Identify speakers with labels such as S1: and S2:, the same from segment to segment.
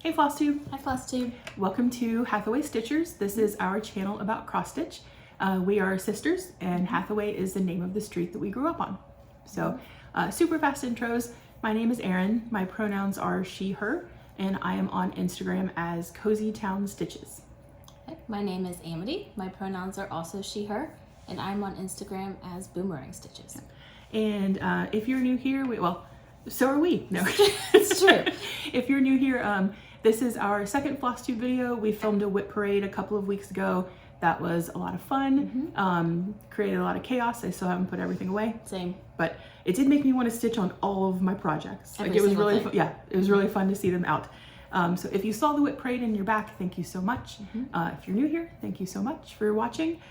S1: Hey Flosstube!
S2: Hi Flosstube!
S1: Welcome to HathawayStitchers. This is our channel about cross stitch. We are sisters, and Hathaway is the name of the street that we grew up on. So, super fast intros. My name is Erinn. My pronouns are she, her, and I am on Instagram as Cozy Town Stitches.
S2: My name is Amity. My pronouns are also she, her, and I'm on Instagram as Boomerang Stitches.
S1: And if you're new here, so are we. No,
S2: It's true.
S1: If you're new here, this is our second Flosstube video. We filmed a whip parade a couple of weeks ago. That was a lot of fun. Created a lot of chaos. I still haven't put everything away.
S2: Same.
S1: But it did make me want to stitch on all of my projects.
S2: Every
S1: it was
S2: single
S1: really
S2: thing.
S1: fun. Yeah, it was really fun to see them out. So if you saw the whip parade and you're back, thank you so much. If you're new here, thank you so much for watching.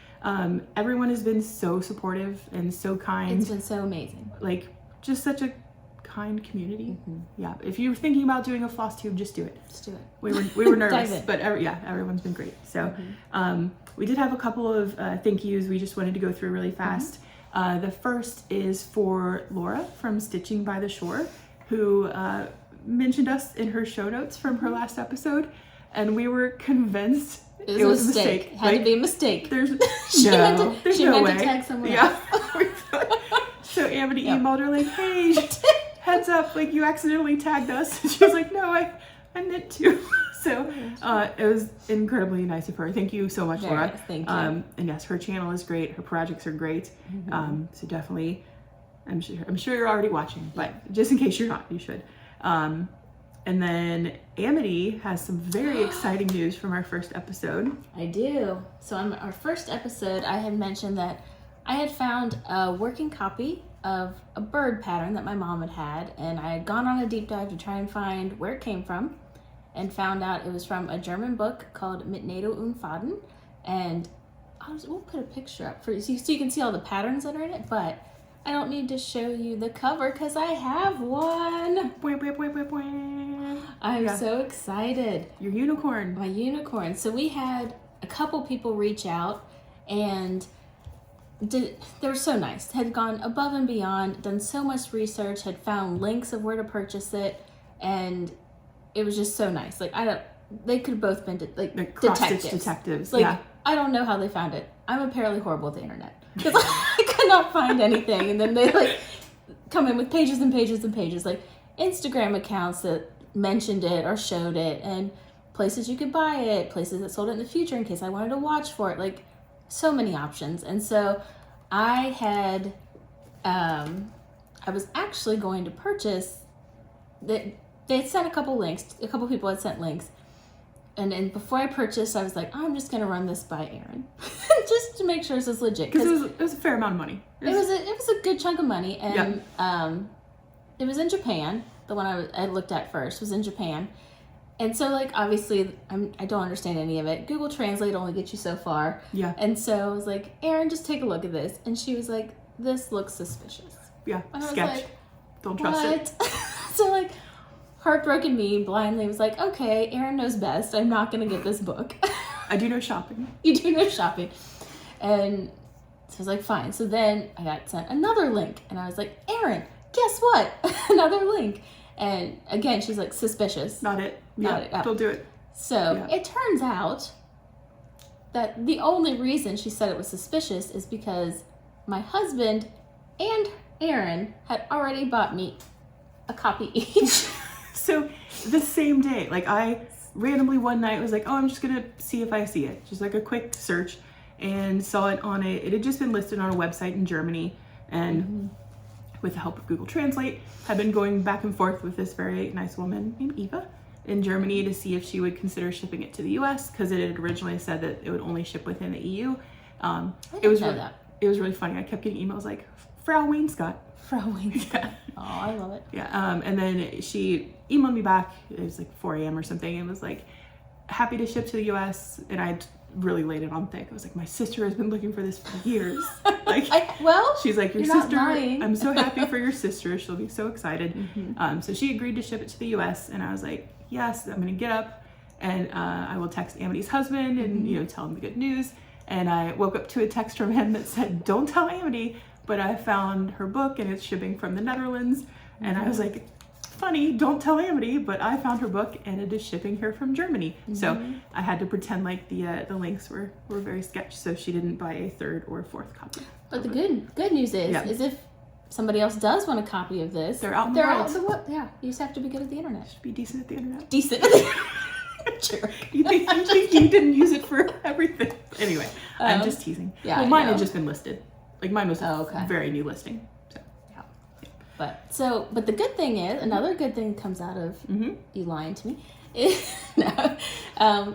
S1: Everyone has been so supportive and so kind.
S2: It's been so amazing.
S1: Like, just such a kind community. Yeah, if you're thinking about doing a Flosstube, just do it.
S2: Just do it.
S1: We were nervous,
S2: Dive in.
S1: but everyone's been great. So we did have a couple of thank yous we just wanted to go through really fast. The first is for Laura from Stitching by the Shore, who mentioned us in her show notes from her last episode, and we were convinced
S2: It was a mistake. It had to be a mistake.
S1: There's
S2: She meant
S1: no way.
S2: to tag someone
S1: Yeah.
S2: else.
S1: So Amity emailed her like, hey, heads up, like you accidentally tagged us. And she was like, no, I meant to. So it was incredibly nice of her. Thank you so much,
S2: Very
S1: Laura.
S2: nice, thank you.
S1: And yes, her channel is great. Her projects are great. So definitely, I'm sure you're already watching, but just in case you're not, you should. And then Amity has some very exciting news from our first episode.
S2: I do. So on our first episode, I had mentioned that I had found a working copy of a bird pattern that my mom had, and I had gone on a deep dive to try and find where it came from, and found out it was from a German book called Mit Nähte und Faden, and we'll put a picture up for you so you can see all the patterns that are in it, but I don't need to show you the cover because I have one. I'm so excited.
S1: Your unicorn.
S2: My unicorn. So we had a couple people reach out, and they were so nice. Had gone above and beyond, done so much research, had found links of where to purchase it, and it was just so nice. Like they could have both been
S1: Cross-stitch detectives.
S2: Like
S1: Yeah.
S2: I don't know how they found it. I'm apparently horrible at the internet because I could not find anything, and then they like come in with pages and pages and pages, like Instagram accounts that mentioned it or showed it, and places you could buy it, places that sold it in the future in case I wanted to watch for it, like so many options. And so I had I was actually going to purchase that. They had sent a couple people had sent links, and then before I purchased, I was like, I'm just gonna run this by Erinn just to make sure this is legit,
S1: Because it was a fair amount of money.
S2: It was a good chunk of money, and it was in Japan. The one I looked at first was in Japan, and so like obviously I don't understand any of it. Google Translate only gets you so far.
S1: Yeah.
S2: And so I was like, Erinn, just take a look at this, and she was like, this looks suspicious.
S1: Yeah.
S2: And I was
S1: Sketch.
S2: like,
S1: Don't trust it.
S2: So like, heartbroken me blindly was like, okay, Erinn knows best. I'm not gonna get this book.
S1: I do know shopping.
S2: You do know shopping. And so I was like, fine. So then I got sent another link, and I was like, Erinn, guess what? Another link. And again, she's like, suspicious.
S1: Not it.
S2: Not it.
S1: Don't do it.
S2: So it turns out that the only reason she said it was suspicious is because my husband and Erinn had already bought me a copy each.
S1: So the same day, like I randomly one night was like, oh, I'm just gonna see if I see it. Just like a quick search, and saw it on it had just been listed on a website in Germany, and with the help of Google Translate, had been going back and forth with this very nice woman named Eva in Germany to see if she would consider shipping it to the US, because it had originally said that it would only ship within the EU. It was really funny. I kept getting emails like, Frau Wainscott.
S2: Frau Wainscott.
S1: Yeah.
S2: Oh, I love it.
S1: Yeah, and then she emailed me back, it was like 4 a.m. or something, and was like, happy to ship to the US, and I really laid it on thick. I was like, my sister has been looking for this for years. Like, she's like, your sister, I'm so happy for your sister, she'll be so excited. So she agreed to ship it to the US, and I was like, yes, I'm gonna get up, and I will text Amity's husband, and tell him the good news. And I woke up to a text from him that said, don't tell Amity, but I found her book and it's shipping from the Netherlands. And I was like, funny, don't tell Amity, but I found her book and it is shipping here from Germany. So I had to pretend like the links were very sketch, so she didn't buy a third or fourth copy.
S2: But the good news is if somebody else does want a copy of this,
S1: they're out in the world.
S2: Yeah, you just have to be good at the internet.
S1: Just be decent at the internet.
S2: Decent at the Jerk.
S1: You think you didn't use it for everything. Anyway, I'm just teasing.
S2: Yeah,
S1: well, mine had just been listed. Like mine was a very new listing. So.
S2: But the good thing is, another good thing comes out of you lying to me. Is, now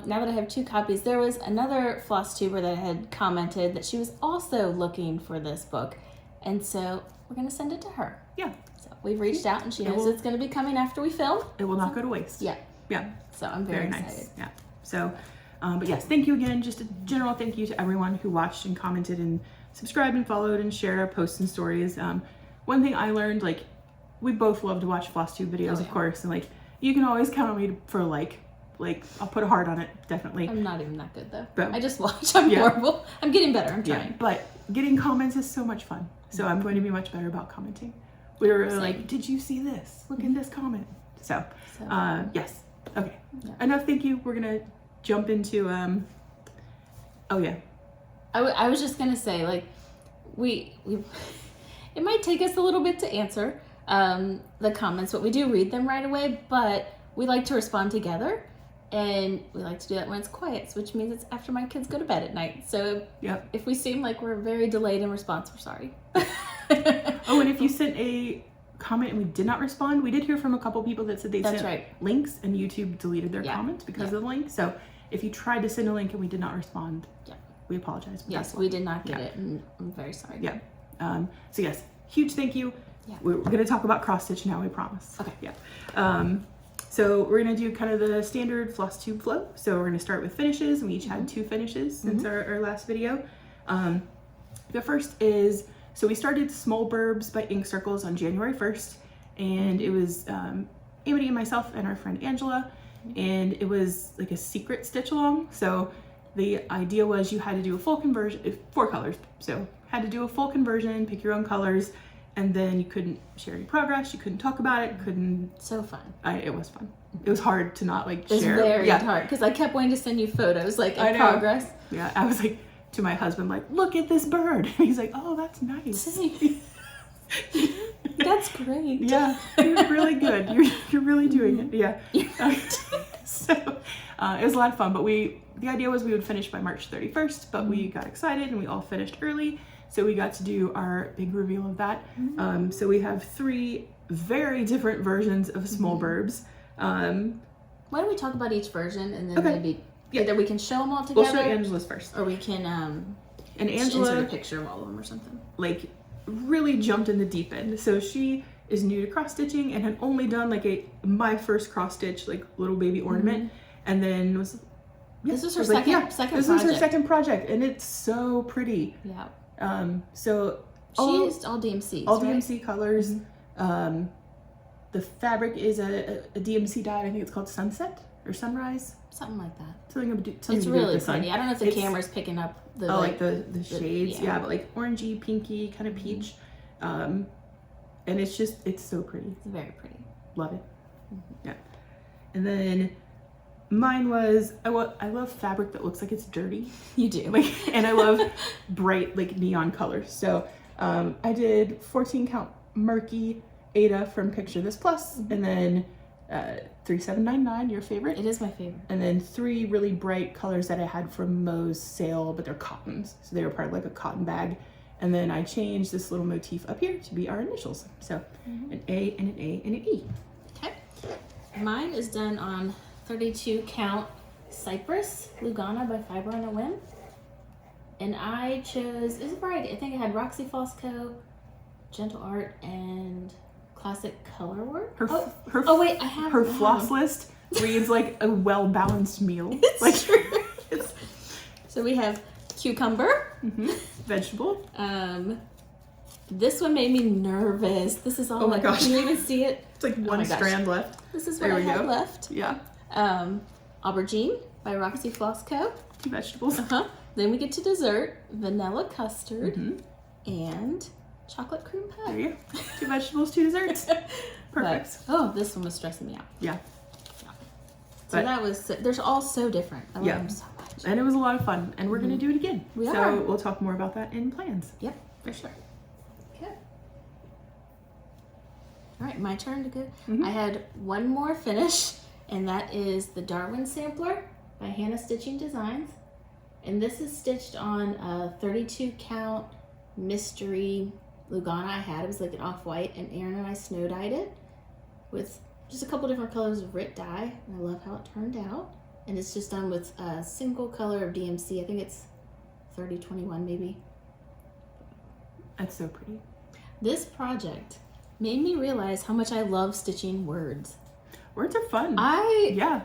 S2: that I have 2 copies, there was another Flosstuber that had commented that she was also looking for this book, and so we're gonna send it to her.
S1: Yeah.
S2: So we've reached out, and she knows it's gonna be coming after we film.
S1: It will not go to waste.
S2: Yeah.
S1: Yeah.
S2: So I'm very excited.
S1: Nice. Yeah. So, but yes, thank you again. Just a general thank you to everyone who watched and commented and subscribed and followed and shared our posts and stories. One thing I learned, like, we both love to watch Flosstube videos, of course, and like, you can always count on me for like I'll put a heart on it, definitely.
S2: I'm not even that good though.
S1: But,
S2: I just watch. I'm horrible. I'm getting better. I'm trying.
S1: Yeah, but getting comments is so much fun. So I'm going to be much better about commenting. We were like, did you see this? Look at this comment. So yes. Okay. Yeah. Enough. Thank you. We're gonna jump into oh yeah.
S2: I was just gonna say, like, we it might take us a little bit to answer the comments, but we do read them right away. But we like to respond together, and we like to do that when it's quiet, which means it's after my kids go to bed at night. So if we seem like we're very delayed in response, we're sorry.
S1: Oh, and if you sent a comment and we did not respond, we did hear from a couple people that said they sent links and YouTube deleted their comments because of the link. So if you tried to send a link and we did not respond, we apologize.
S2: Yes, we did not get it, and I'm very sorry.
S1: Yeah. So yes, huge thank you. Yeah. We're going to talk about cross stitch now, we promise. Okay. Yeah. So we're going to do kind of the standard Flosstube flow. So we're going to start with finishes, and we each had 2 finishes since our last video. The first is, so we started Small Burbs by Ink Circles on January 1st, and it was Amity and myself and our friend Angela, and it was like a secret stitch along. So the idea was you had to do a full conversion, 4 colors. So had to do a full conversion, pick your own colors, and then you couldn't share any progress, you couldn't talk about it, couldn't.
S2: So fun.
S1: It was fun. It was hard to not like share.
S2: It was very hard, because I kept wanting to send you photos, like, in progress.
S1: Yeah, I was like, to my husband, like, look at this bird. And he's like, oh, that's nice.
S2: That's great.
S1: Yeah, you're really good. You're really doing it. Yeah. So it was a lot of fun, but the idea was we would finish by March 31st, but we got excited and we all finished early. So we got to do our big reveal of that. So we have 3 very different versions of Small Burbs.
S2: Why don't we talk about each version, and then maybe either we can show them all together.
S1: We'll show Angela's first.
S2: Or we can
S1: and Angela,
S2: insert a picture of all of them or something.
S1: Like, really jumped in the deep end. So she is new to cross stitching and had only done like my first cross stitch, like little baby ornament, and then
S2: this was her second project.
S1: This was her second project, and it's so pretty.
S2: Yeah.
S1: So
S2: she used all DMCs,
S1: all DMC colors. The fabric is a DMC dye. I think it's called Sunset or Sunrise,
S2: something like that.
S1: Something
S2: it's really pretty. I don't know if the camera's picking up the
S1: the shades. Yeah, but like orangey, pinky, kind of peach. And it's so pretty.
S2: It's very pretty.
S1: Love it. Yeah. And then mine was, I love fabric that looks like it's dirty.
S2: You do.
S1: Like, and I love bright, like, neon colors. So I did 14 count murky Ada from Picture This Plus, and then 3799, your favorite.
S2: It is my favorite.
S1: And then 3 really bright colors that I had from Mo's sale, but they're cottons. So they were part of like a cotton bag. And then I changed this little motif up here to be our initials. So an A and an A and an E.
S2: Okay. Mine is done on 32 count Cypress Lugana by Fiber on a Whim. And I chose, it's a variety. I think I had Roxy Floss Co., Gentle Art, and Classic Color Work. Wait, I have
S1: her floss list reads like a well-balanced meal.
S2: It's
S1: like
S2: true. So we have cucumber,
S1: vegetable.
S2: This one made me nervous. This is all.
S1: Oh my gosh!
S2: Can you even see it?
S1: It's like one strand left.
S2: This is what I have left.
S1: Yeah.
S2: Aubergine by Roxy Floss Co.
S1: Vegetables.
S2: Then we get to dessert: vanilla custard and chocolate cream pie.
S1: There you go. 2 vegetables, 2 desserts. Perfect.
S2: But, this one was stressing me out.
S1: Yeah.
S2: So that was, they're all so different. I love them so much.
S1: And it was a lot of fun, and we're going to do it again.
S2: We
S1: so
S2: are.
S1: We'll talk more about that in plans.
S2: Yep, for sure. Okay. All right, my turn to go. I had one more finish, and that is the Darwin Sampler by Hannah Stitching Designs. And this is stitched on a 32 count mystery Lugana I had. It was like an off-white, and Erinn and I snow dyed it with just a couple different colors of Rit dye, and I love how it turned out. And it's just done with a single color of DMC. I think it's 3021 maybe.
S1: That's so pretty.
S2: This project made me realize how much I love stitching words.
S1: Words are fun.
S2: I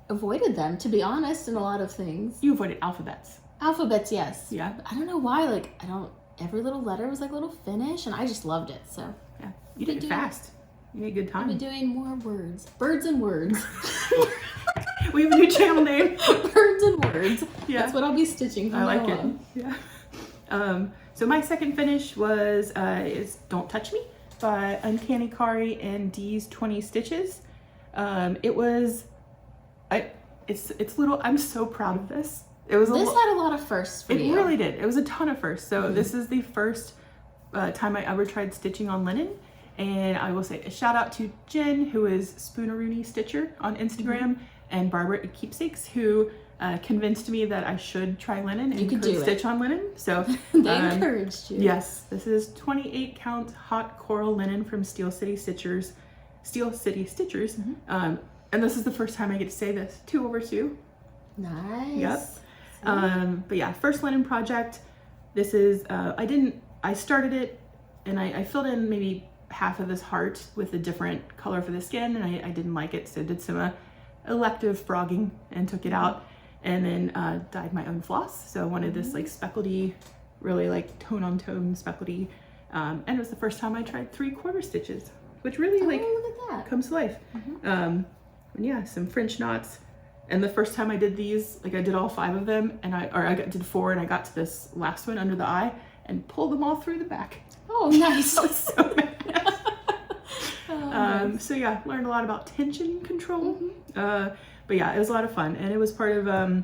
S2: avoided them, to be honest, in a lot of things.
S1: You avoided alphabets.
S2: Alphabets, yes.
S1: Yeah.
S2: But I don't know why, like, every little letter was like a little finish, and I just loved it, so.
S1: Yeah, you did it fast. You made good time.
S2: I'll be doing more words. Birds and words.
S1: We have a new channel name.
S2: Birds and words.
S1: Yeah.
S2: That's what I'll be stitching from
S1: I like
S2: now
S1: it.
S2: on.
S1: Yeah. So my second finish was is Don't Touch Me by Uncanny Kari and D's 20 Stitches. It was, it's little. I'm so proud of this. It was.
S2: This had a lot of firsts for you.
S1: It really did. It was a ton of firsts. So this is the first time I ever tried stitching on linen. And I will say a shout out to Jen, who is Spooneroony Stitcher on Instagram, and Barbara at Keepsakes, who convinced me that I should try linen and could stitch on linen. So
S2: they encouraged you.
S1: Yes, this is 28 count hot coral linen from Steel City Stitchers. And this is the first time I get to say this. 2/2.
S2: Nice.
S1: Yep. But yeah, first linen project. This is I started it and I filled in maybe half of this heart with a different color for the skin, and I didn't like it, so I did some elective frogging and took it out, and then dyed my own floss. So I wanted this like speckledy, really like tone on tone speckledy, and it was the first time I tried 3/4 stitches, which really
S2: look at that.
S1: comes to life. And yeah, some French knots. And the first time I did these, like I did all 5 of them, and I did 4, and I got to this last one under the eye and pulled them all through the back.
S2: Oh, nice.
S1: I was so mad. So yeah, learned a lot about tension control. But yeah, it was a lot of fun, and it was part of the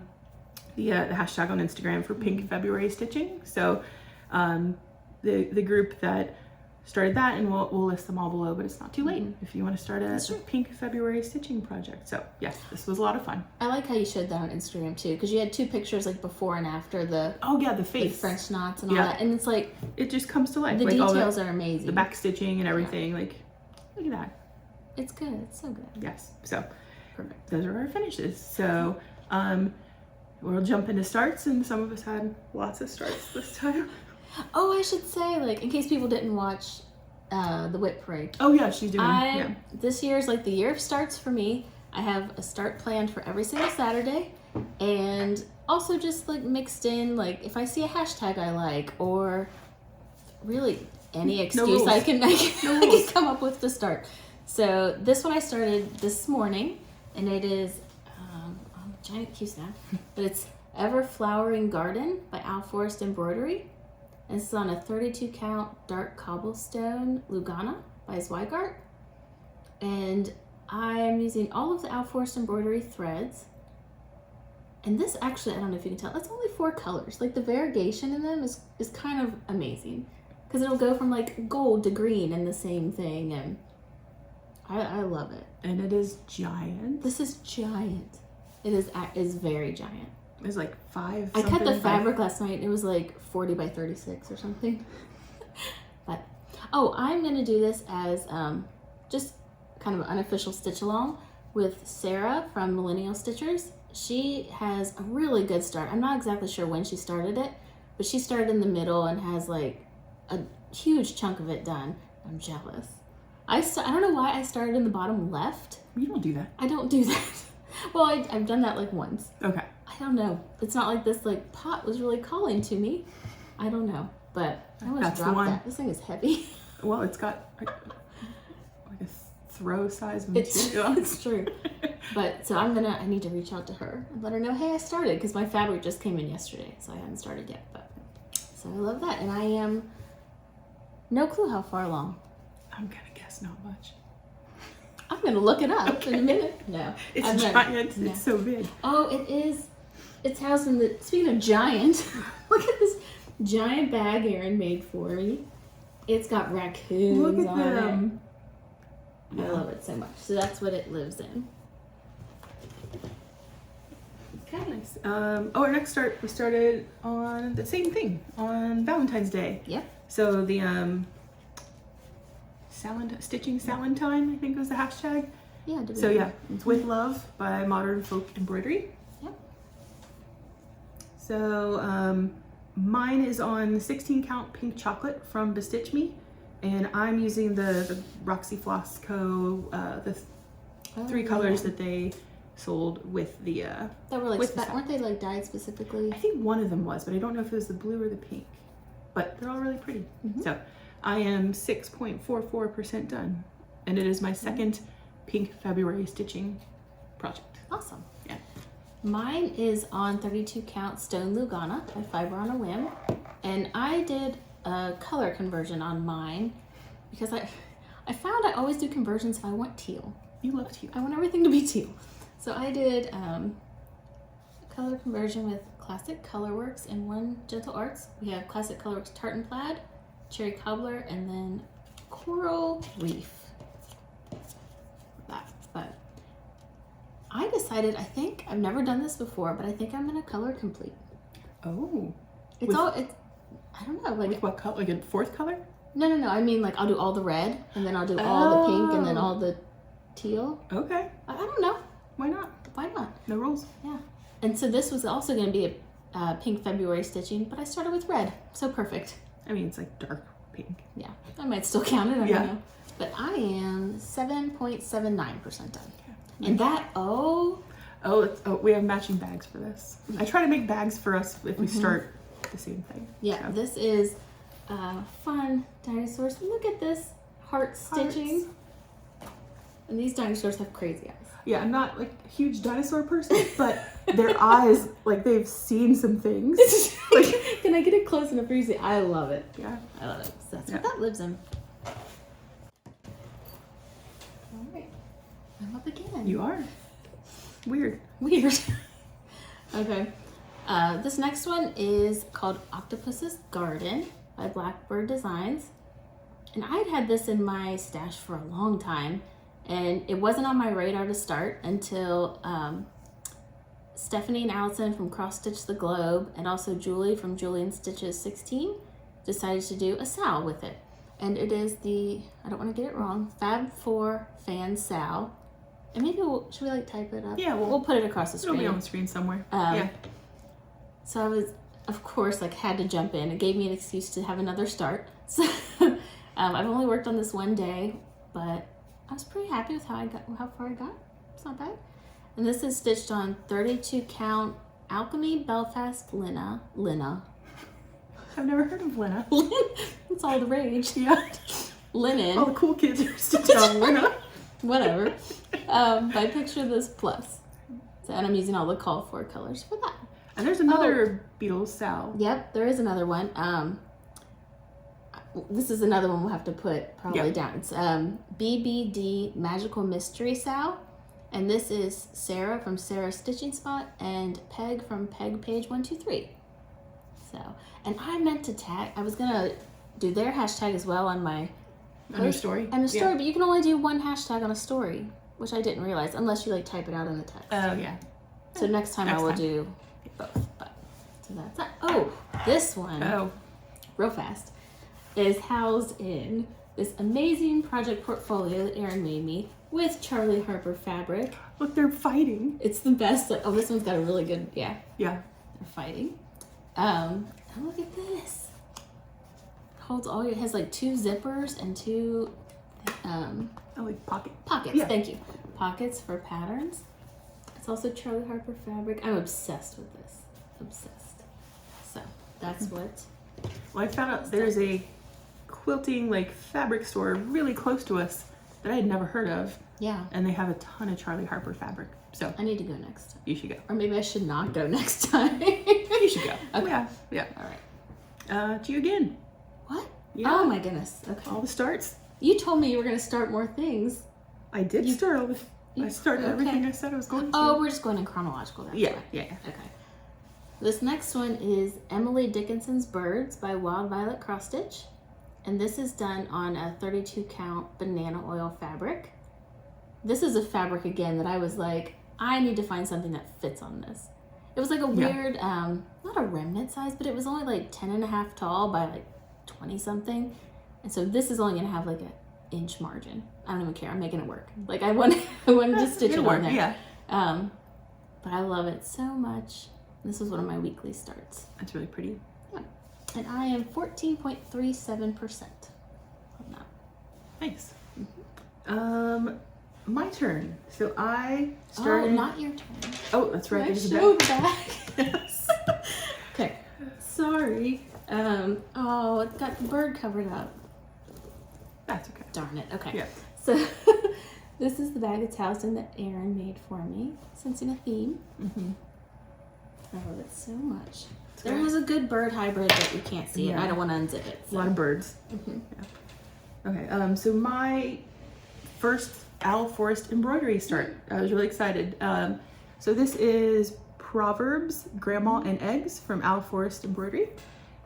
S1: hashtag on Instagram for Pink February Stitching. So the group that started that, and we'll list them all below, but it's not too late if you want to start a Pink February Stitching project. So yes, this was a lot of fun.
S2: I like how you showed that on Instagram too, because you had 2 pictures like before and after the
S1: the face,
S2: the French knots and all that, and it's like
S1: it just comes to life.
S2: The
S1: like
S2: details are amazing.
S1: The back stitching and everything, like look at that.
S2: It's good. It's so good.
S1: Yes. So
S2: Perfect.
S1: Those are our finishes. So we'll jump into starts, and some of us had lots of starts this time.
S2: Oh, I should say, like, in case people didn't watch the Whip Parade.
S1: Oh yeah, she's doing.
S2: This year is like the year of starts for me. I have a start planned for every single Saturday, and also just like mixed in, like if I see a hashtag I like, or really any excuse I can come up with to start. So this one I started this morning, and it is I'm a giant cue snap, but it's Everflowering Garden by Al Forest Embroidery. And this is on a 32 count dark cobblestone Lugana by Zweigart. And I'm using all of the Al Forest embroidery threads. And this actually, I don't know if you can tell, that's only 4 colors. Like the variegation in them is kind of amazing. Because it'll go from like gold to green in the same thing. And I love it.
S1: And it is giant.
S2: This is giant. It is very giant.
S1: It's like 5.
S2: I cut the fabric last night. It was like 40 by 36 or something. But I'm gonna do this as just kind of an unofficial stitch along with Sara from Millennial Stitchers. She has a really good start. I'm not exactly sure when she started it, but she started in the middle and has like a huge chunk of it done. I'm jealous. I don't know why I started in the bottom left.
S1: You don't do that.
S2: I don't do that. Well, I've done that like once.
S1: Okay.
S2: I don't know. It's not like this like pot was really calling to me. I don't know, but I almost dropped that. This thing is heavy.
S1: Well, it's got like a throw size material.
S2: It's true. But so I need to reach out to her and let her know, hey, I started, because my fabric just came in yesterday, so I haven't started yet. But so I love that, and I am no clue how far along.
S1: I'm gonna guess not much.
S2: I'm gonna look it up in a minute. No,
S1: It's
S2: I've
S1: giant.
S2: no.
S1: It's so big.
S2: Oh, it is. It's housed in the. Speaking of giant, look at this giant bag Erinn made for me. It's got raccoons
S1: Look at
S2: on
S1: them.
S2: it. I love it so much. So that's what it lives in. Okay.
S1: Nice. Our next start, we started on the same thing on Valentine's Day.
S2: Yep.
S1: So the stitching Salentine, I think was the hashtag.
S2: Yeah.
S1: So yeah, it's With Love by Modern Folk Embroidery.
S2: Yep.
S1: So mine is on 16 count pink chocolate from Bestitch Me, and I'm using the Roxy Floss Co. The three colors that they sold with the.
S2: That were like
S1: with the
S2: weren't they like dyed specifically?
S1: I think one of them was, but I don't know if it was the blue or the pink. But they're all really pretty. So I am 6.44% done, and it is my second pink February stitching project.
S2: Awesome.
S1: Yeah.
S2: Mine is on 32 count Stone Lugana by Fiber on a Whim, and I did a color conversion on mine because I found I always do conversions if I want teal.
S1: You love teal.
S2: I want everything to be teal. So I did a color conversion with Classic Colorworks and One Gentle Arts. We have Classic Colorworks Tartan Plaid, Cherry Cobbler, and then Coral Reef. But I decided, I think, I've never done this before, but I think I'm gonna color complete.
S1: Oh.
S2: It's I don't know, like.
S1: With what color? Like a fourth color?
S2: No, I mean like I'll do all the red, and then I'll do all the pink, and then all the teal.
S1: Okay.
S2: I don't know.
S1: Why not?
S2: Why not?
S1: No rules.
S2: Yeah. And so this was also going to be a pink February stitching, but I started with red. So perfect.
S1: I mean, it's like dark pink.
S2: Yeah. I might still count it. I
S1: Yeah.
S2: don't know. But I am 7.79% done.
S1: Yeah.
S2: And that,
S1: we have matching bags for this. I try to make bags for us if we start the same thing.
S2: yeah,
S1: So.
S2: this is fun dinosaurs. Look at this heart stitching. And these dinosaurs have crazy eyes.
S1: Yeah, I'm not like a huge dinosaur person, but their eyes, like they've seen some things. Like,
S2: can I get it close enough for you to see? I love it.
S1: yeah.
S2: I love it. So that's
S1: Yeah.
S2: what that lives in. All right. I'm up again.
S1: You are. Weird.
S2: Weird. Okay. This next one is called Octopus's Garden by Blackbird Designs. And I'd had this in my stash for a long time, and it wasn't on my radar to start until Stephanie and Allison from Cross Stitch the Globe, and also Julie from Julie and Stitches 16 decided to do a sal with it. And it is the, I don't want to get it wrong, Fab 4 Fan Sal. And maybe should we like type it up?
S1: Yeah,
S2: we'll put it across the
S1: It'll
S2: screen.
S1: be on the screen somewhere.
S2: Yeah. So I was, of course, like had to jump in. It gave me an excuse to have another start. So I've only worked on this one day, but I was pretty happy with how far I got. It's not bad. And this is stitched on 32 count Alchemy Belfast Lina.
S1: I've never heard of Lena.
S2: It's all the rage.
S1: Yeah.
S2: Linen.
S1: All the cool kids are stitching on Lena.
S2: Whatever. By Picture This Plus. So, and I'm using all the call for colors for that.
S1: And there's another Beatles Sal.
S2: Yep, there is another one. This is another one we'll have to put probably down. It's BBD Magical Mystery Sal. And this is Sara from Sara's Stitching Spot and Peg from Peg Page 123. So, and I meant to tag, I was going to do their hashtag as well on my
S1: On your story?
S2: On a story, but you can only do one hashtag on a story, which I didn't realize, unless you like type it out in the text.
S1: Oh, yeah.
S2: So next time I will do both. But so that's that. Oh, this one, real fast, is housed in this amazing project portfolio that Erinn made me with Charlie Harper fabric.
S1: Look, they're fighting.
S2: It's the best. Like, oh, this one's got a really good, yeah.
S1: Yeah.
S2: They're fighting. And look at this. Holds all your, it has like 2 zippers and 2
S1: like pockets.
S2: pockets. Thank you. Pockets for patterns. It's also Charlie Harper fabric. I'm obsessed with this. Obsessed. So that's what.
S1: Well, I found out there's a quilting like fabric store really close to us that I had never heard of.
S2: Yeah.
S1: And they have a ton of Charlie Harper fabric. So
S2: I need to go next time.
S1: you should go.
S2: Or maybe I should not go next time.
S1: You should go.
S2: Okay.
S1: Yeah. Yeah.
S2: All right.
S1: To you again.
S2: What?
S1: Yeah.
S2: Oh my goodness. Okay.
S1: All the starts.
S2: You told me you were going to start more things.
S1: I did start all with. I started everything I said I was going to.
S2: Oh, we're just going in chronological. That's
S1: Yeah,
S2: why.
S1: yeah.
S2: Okay. This next one is Emily Dickinson's Birds by Wild Violet Cross Stitch. And this is done on a 32 count banana oil fabric. This is a fabric again that I was like, I need to find something that fits on this. It was like a weird, not a remnant size, but it was only like 10.5 tall by like 20 something. And so this is only gonna have like an inch margin. I don't even care, I'm making it work. Like I wanted to stitch it on there.
S1: Yeah.
S2: But I love it so much. This was one of my weekly starts.
S1: That's really pretty.
S2: Yeah. And I am 14.37% on that.
S1: Nice. My turn. So I started.
S2: Oh, not your turn.
S1: Oh, that's right.
S2: I
S1: There's a
S2: showed
S1: bag.
S2: back. Yes. Okay. Sorry. Oh, it got the bird covered up.
S1: That's okay.
S2: Darn it. Okay.
S1: Yeah.
S2: So this is the bag of Towson that Erinn made for me, sensing a theme.
S1: Mm-hmm.
S2: I love it so much. There was a good bird hybrid that you can't see, and I don't want to unzip it. So.
S1: A lot of birds.
S2: Mm-hmm.
S1: Yeah. Okay. So my first Owl Forest embroidery start. I was really excited. So this is Proverbs, Grandma and Eggs from Owl Forest Embroidery,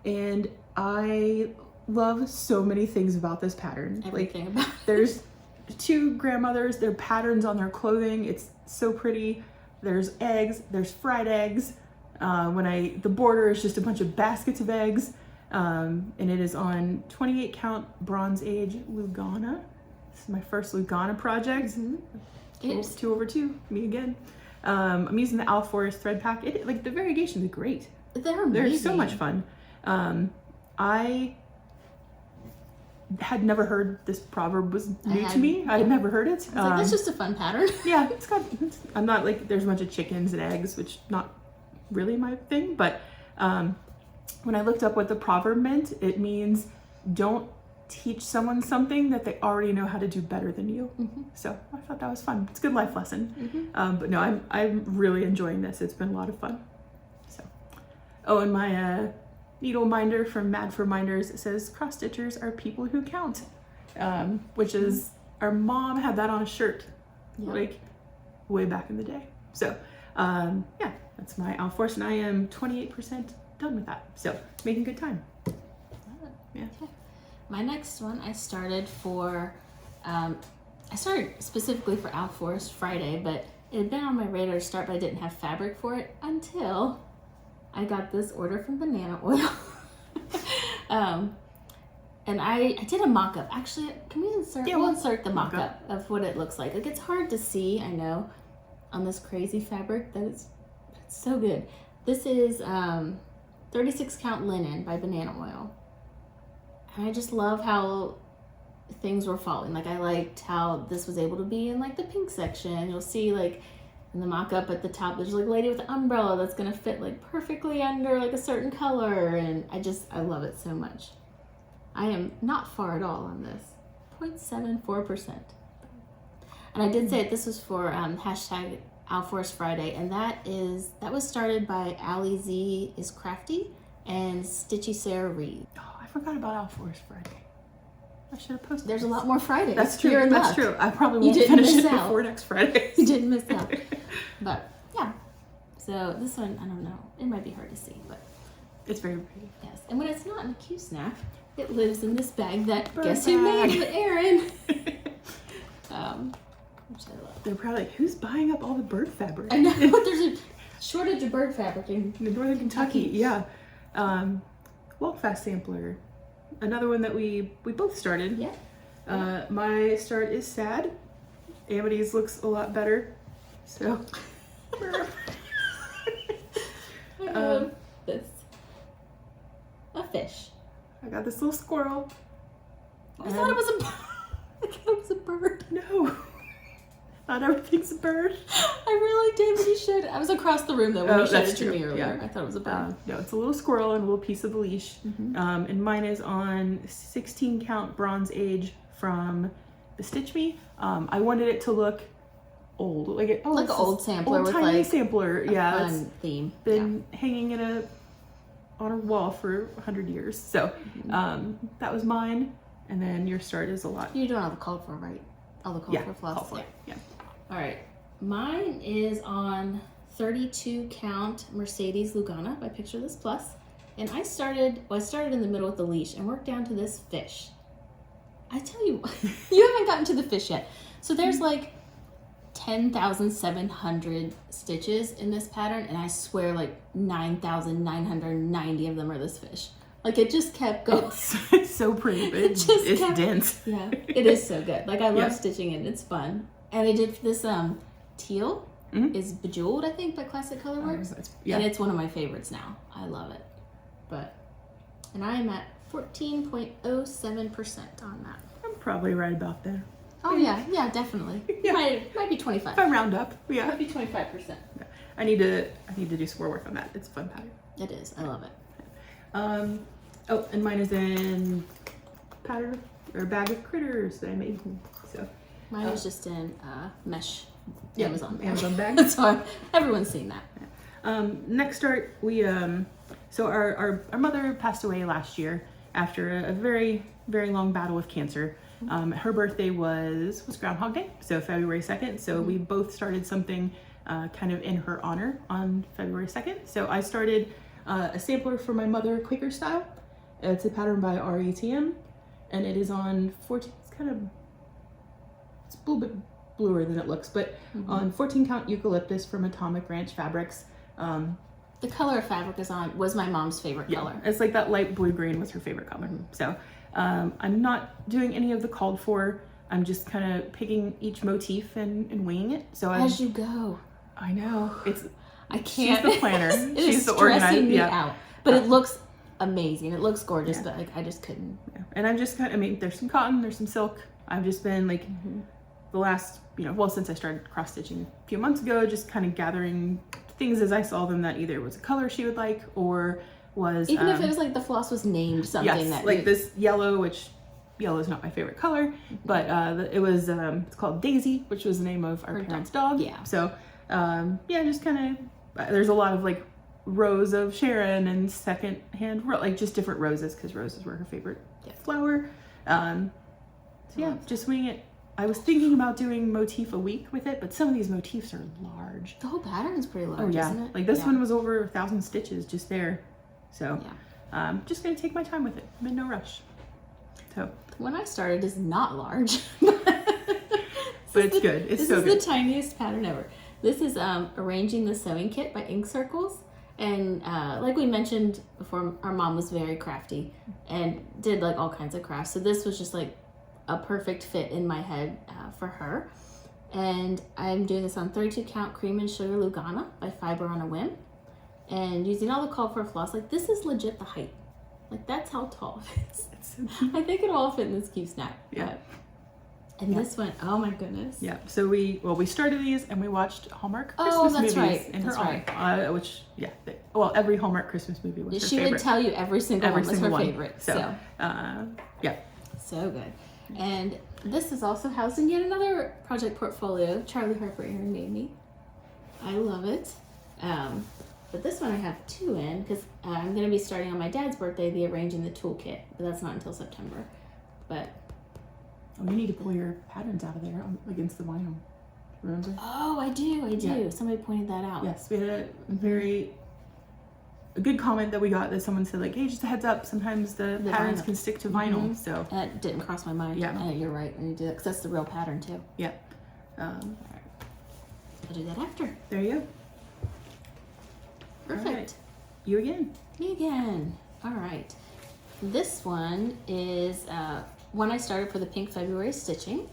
S1: and I love so many things about this pattern.
S2: Everything about it.
S1: There's two grandmothers, their patterns on their clothing. It's so pretty. There's eggs. There's fried eggs. The border is just a bunch of baskets of eggs, and it is on 28 count Bronze Age Lugana. This is my first Lugana project.
S2: Mm-hmm.
S1: 2/2, me again. I'm using the Owl Forest thread pack. Like the variegations are great.
S2: They're amazing.
S1: They're so much fun. I had never heard this proverb was new to me. I had never heard it.
S2: It's like, that's just a fun pattern.
S1: Yeah, I'm not like, there's a bunch of chickens and eggs, which not really my thing, but when I looked up what the proverb meant, it means don't teach someone something that they already know how to do better than you. Mm-hmm. So I thought that was fun. It's a good life lesson. Mm-hmm. But no, I'm really enjoying this. It's been a lot of fun. So, and my needle minder from Mad for Minders, it says cross stitchers are people who count, which is, our mom had that on a shirt, like way back in the day. So yeah, that's my Owl Forest, and I am 28% done with that. So making good time. Yeah.
S2: Okay. My next one, I started specifically for Owl Forest Friday, but it had been on my radar to start, but I didn't have fabric for it until I got this order from Banana Oil. And I did a mock-up. Actually, can we insert? Yeah, we'll insert the mock-up of what it looks like. Like, it's hard to see, I know, on this crazy fabric. It's so good. This is 36 count linen by Banana Oil. And I just love how things were falling. Like, I liked how this was able to be in like the pink section. You'll see like in the mock-up at the top, there's like a lady with an umbrella that's gonna fit like perfectly under like a certain color. And I love it so much. I am not far at all on this, 0.74%. And I did say this was for hashtag Owl Forest Friday, and that was started by Allie Z is Crafty and Stitchy Sarah Reed.
S1: Oh, I forgot about Owl Forest Friday. I should have posted.
S2: There's a lot more Fridays.
S1: That's true.
S2: You're in
S1: That's
S2: luck.
S1: true. I probably won't finish it before next Friday.
S2: You didn't miss out. But yeah. So this one, I don't know. It might be hard to see, but
S1: it's very pretty.
S2: Yes. And when it's not in a Q-snap, it lives in this bag that
S1: Bird
S2: guess
S1: bag.
S2: who made with Erinn. Which I love.
S1: They're probably like, who's buying up all the bird fabric?
S2: I know. There's a shortage of bird fabric in
S1: Northern Kentucky. Yeah. Walk Fast sampler. Another one that we both started.
S2: Yeah.
S1: My start is sad. Amity's looks a lot better. So.
S2: This. A fish.
S1: I got this little squirrel.
S2: I thought it was a bird. I thought it was a bird.
S1: No. Not everything's a bird.
S2: I really did when you showed it. I was across the room though when you showed it to me earlier.
S1: Yeah.
S2: I thought it was a bird.
S1: No, it's a little squirrel and a little piece of the leash. Mm-hmm. And mine is on 16 count Bronze Age from the Stitch Me. I wanted it to look old, like an
S2: old sampler
S1: old
S2: with
S1: tiny
S2: like
S1: sampler. Yeah,
S2: fun theme.
S1: Been hanging on a wall for 100 years. So that was mine. And then your start is a lot.
S2: You don't have a called for, right? All the colorful floss.
S1: Call for it. Yeah.
S2: All right. Mine is on 32 count Mercedes Lugana by Picture This Plus. And I started in the middle with the leash and worked down to this fish. I tell you, you haven't gotten to the fish yet. So there's like 10,700 stitches in this pattern, and I swear like 9,990 of them are this fish. Like it just kept going.
S1: It's so pretty, but it's dense.
S2: Yeah, it is so good. Like I love stitching it. It's fun. And I did this teal is Bejeweled, I think, by Classic Colorworks. And it's one of my favorites now. I love it. And I am at 14.07% on that.
S1: I'm probably right about there.
S2: Oh yeah, definitely.
S1: Yeah.
S2: Might be 25.
S1: If I round up, yeah.
S2: Might be 25%.
S1: Yeah. I need to do some more work on that. It's a fun pattern.
S2: It is. I love it.
S1: Oh, and mine is in pattern or bag of critters that I made. So
S2: mine is just in mesh.
S1: Yeah,
S2: Amazon
S1: bag.
S2: So everyone's seen that.
S1: Next art, we so our mother passed away last year after a very, very long battle with cancer. Her birthday was Groundhog Day, so February 2nd. So we both started something kind of in her honor on February 2nd. So I started a sampler for my mother, Quaker style. It's a pattern by RETM, and it is on 14. It's a little bit bluer than it looks, but on 14 count eucalyptus from Atomic Ranch Fabrics.
S2: The color of fabric was my mom's favorite color.
S1: It's like that light blue green was her favorite color. So I'm not doing any of the called for. I'm just kind of picking each motif and winging it. So
S2: as you go.
S1: I know
S2: I can't.
S1: She's the planner. She's the
S2: stressing
S1: organizer.
S2: me out. But it looks amazing. It looks gorgeous, but like I just couldn't.
S1: Yeah. And I'm just there's some cotton, there's some silk. I've just been like the last, since I started cross stitching a few months ago, just kind of gathering things as I saw them that either was a color she would like or was
S2: even if it was like the floss was named something
S1: this yellow, which yellow is not my favorite color, but it was it's called Daisy, which was the name of our parents' dog.
S2: Yeah.
S1: So just kind of there's a lot of like rows of Sharon and secondhand like just different roses because roses were her favorite flower. Just wing it. I was thinking about doing motif a week with it, but some of these motifs are large.
S2: The whole pattern's pretty large, isn't it?
S1: Like this one was over 1,000 stitches just there. So just gonna take my time with it. I'm in no rush. So
S2: when I started is not large.
S1: But it's good. It's so good.
S2: This is the tiniest pattern ever. This is Arranging the Sewing Kit by Ink Circles. And like we mentioned before, our mom was very crafty and did like all kinds of crafts. So this was just like a perfect fit in my head for her. And I'm doing this on 32 count Cream and Sugar Lugana by Fiber on a Whim. And using all the call for floss, like this is legit the height. Like that's how tall it is.
S1: It's so cute.
S2: I think it'll all fit in this cute snack.
S1: Yeah.
S2: And this one, oh my goodness.
S1: Yeah. So we started these and we watched Hallmark Christmas movies. In her honor, which every Hallmark Christmas movie was her favorite.
S2: She would tell you every single one was her favorite. So so good. And this is also housed in yet another project portfolio Charlie Harper Erinn made me. I love it. But this one I have two in because I'm going to be starting on my dad's birthday the Arranging the Toolkit, but that's not until September. But
S1: you need to pull your patterns out of there against the vinyl. Remember?
S2: Oh, I do.
S1: Yeah.
S2: Somebody pointed that out.
S1: Yes, we had a good comment that we got that someone said like, hey, just a heads up, sometimes the patterns can stick to vinyl. So
S2: that didn't cross my mind.
S1: Yeah,
S2: you're right. I need to do that because that's the real pattern too.
S1: Yeah.
S2: All right. I'll do that after.
S1: There you go.
S2: Perfect.
S1: Right. You again.
S2: Me again. All right. This one is one I started for the Pink February stitching.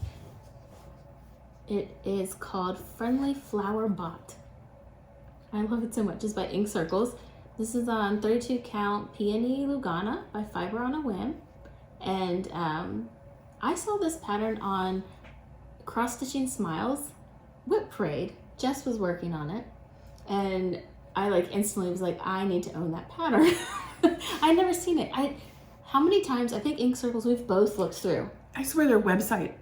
S2: It is called Friendly Flower Bot. I love it so much. It's by Ink Circles. This is on 32 count Peony Lugana by Fiber on a Whim. And I saw this pattern on Cross Stitching Smiles Whip Parade. Jess was working on it. And I like instantly was like, I need to own that pattern. I'd never seen it. How many times, I think Ink Circles, we've both looked through.
S1: I swear their website,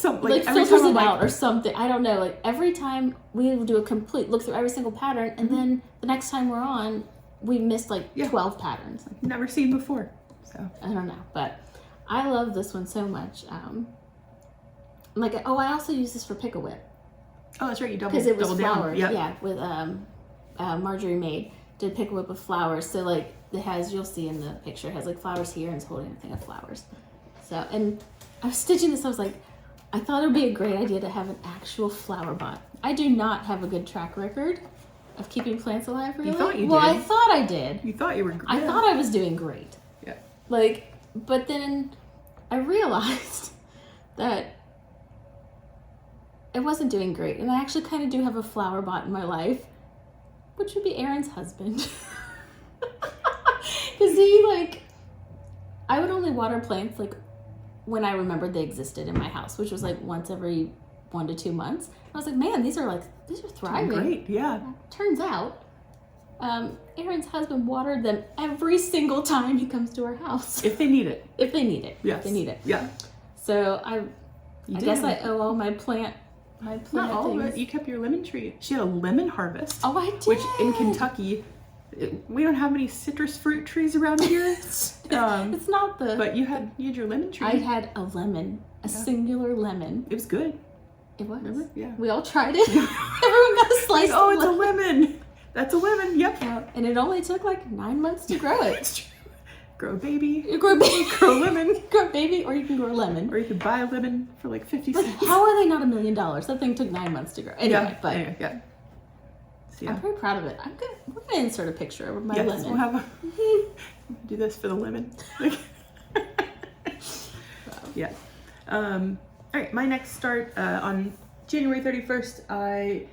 S2: every filters time it out or something. I don't know. Like every time we do a complete look through every single pattern, and then the next time we're on, we missed 12 patterns.
S1: Never seen before. So
S2: I don't know, but I love this one so much. I'm like, oh, I also use this for Pick-a-Whip.
S1: Oh, that's right. You
S2: Because it was
S1: double
S2: flowers.
S1: down.
S2: Yeah, with Marjorie made. Did Pick-a-Whip with flowers. So, like, it has, you'll see in the picture, it has, like, flowers here and it's holding a thing of flowers. So, and I was stitching this, I was like, I thought it would be a great idea to have an actual flower bot. I do not have a good track record of keeping plants alive, really.
S1: You thought you did.
S2: Well, I thought I did.
S1: You thought you were great.
S2: I thought I was doing great.
S1: Yeah.
S2: Like, but then I realized that I wasn't doing great. And I actually kind of do have a flower bot in my life, which would be Erinn's husband. Because he, like, I would only water plants, like, when I remembered they existed in my house, which was, like, once every 1 to 2 months. I was like, man, these are thriving.
S1: Great, yeah.
S2: Turns out, Erinn's husband watered them every single time he comes to our house.
S1: If they need it.
S2: If they need it.
S1: Yes.
S2: If they need it.
S1: Yeah.
S2: So I guess I owe all my plant
S1: Not all of
S2: things.
S1: it. You kept your lemon tree. She had a lemon harvest.
S2: Oh, I did.
S1: Which in Kentucky, we don't have any citrus fruit trees around here.
S2: It's not the.
S1: But you had your lemon tree.
S2: I had a lemon, a singular lemon.
S1: It was good.
S2: It was.
S1: Remember? Yeah.
S2: We all tried it. Everyone got a slice.
S1: Oh,
S2: of
S1: it's a lemon. That's a lemon. Yep.
S2: Yeah, and it only took like 9 months to grow it.
S1: It's true. Grow a baby.
S2: You grow a baby.
S1: Grow a lemon.
S2: Grow a baby, or you can grow a lemon.
S1: Or you could buy a lemon for like 50
S2: But
S1: cents.
S2: how are they not $1 million? That thing took 9 months to grow. Anyway,
S1: yeah. So, yeah.
S2: I'm very proud of it. We're gonna insert a picture of my
S1: Yes,
S2: lemon.
S1: we'll have do this for the lemon. Yeah. All right, my next start on January 31st, I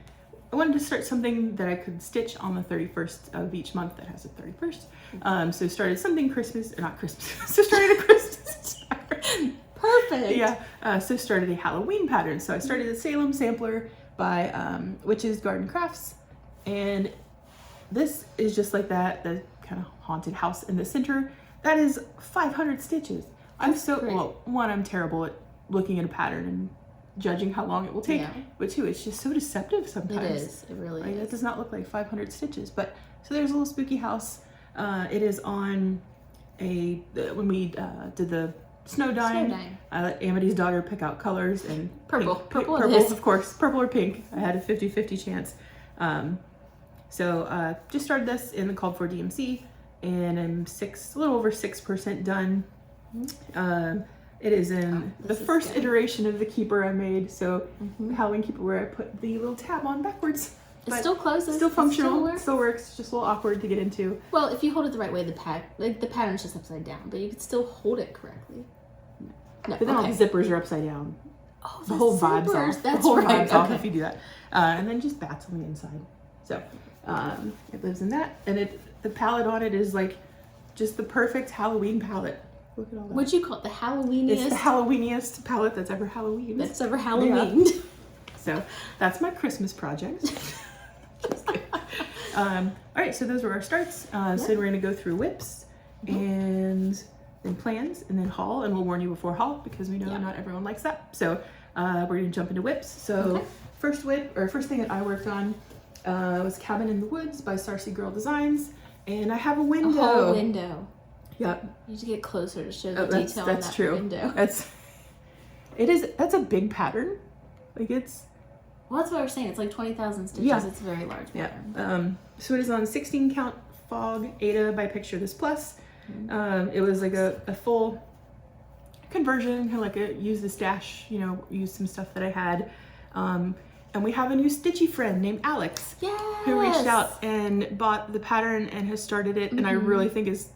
S1: wanted to start something that I could stitch on the 31st of each month that has a 31st. So started something Christmas, or not Christmas, so started a Christmas start.
S2: Perfect.
S1: Yeah, so started a Halloween pattern. So I started a Salem sampler by Witches Garden Crafts. And this is just like that, the kind of haunted house in the center. That is 500 stitches. I'm terrible at looking at a pattern and judging how long it will take.
S2: Yeah.
S1: But two, it's just so deceptive sometimes.
S2: It is. It really is.
S1: It does not look like 500 stitches. But so there's a little spooky house. It is on when we did the snow dyeing. I let Amity's daughter pick out colors and
S2: Purple.
S1: purple, of course, purple or pink. I had a 50-50 chance. So just started this in the called for DMC, and I'm a little over 6% done. It is in the first iteration of the keeper I made, so the Halloween keeper where I put the little tab on backwards.
S2: It still closes.
S1: Still functional.
S2: It
S1: still works. It's just a little awkward to get into.
S2: Well, if you hold it the right way, the pattern's just upside down, but you can still hold it correctly. No,
S1: but then all the zippers are upside down.
S2: Oh,
S1: the whole vibe's off.
S2: That's
S1: the whole
S2: right.
S1: vibe's off if you do that. And then just bats on the inside. So it lives in that, and the palette on it is like just the perfect Halloween palette. Look at all that.
S2: What'd you call it? The Halloweeniest?
S1: It's the Halloweeniest palette that's ever Halloween.
S2: That's ever Halloween.
S1: Yeah. So that's my Christmas project. All right, so those were our starts. So we're gonna go through whips and then plans and then haul, and we'll warn you before haul because we know not everyone likes that. So we're gonna jump into whips. So first thing that I worked on was Cabin in the Woods by Sarcy Girl Designs, and I have a window.
S2: A whole window.
S1: Yep.
S2: You need to get closer to show the detail
S1: that's
S2: on that
S1: true.
S2: window.
S1: That's a big pattern. Like
S2: Well, that's what I was saying. It's like 20,000 stitches.
S1: Yeah.
S2: It's a very large pattern.
S1: Yeah. So it is on 16 count Fog Ada by Picture This Plus. It was like a full conversion, kind of like use the stash, use some stuff that I had. And we have a new stitchy friend named Alex who reached out and bought the pattern and has started it. And I really think is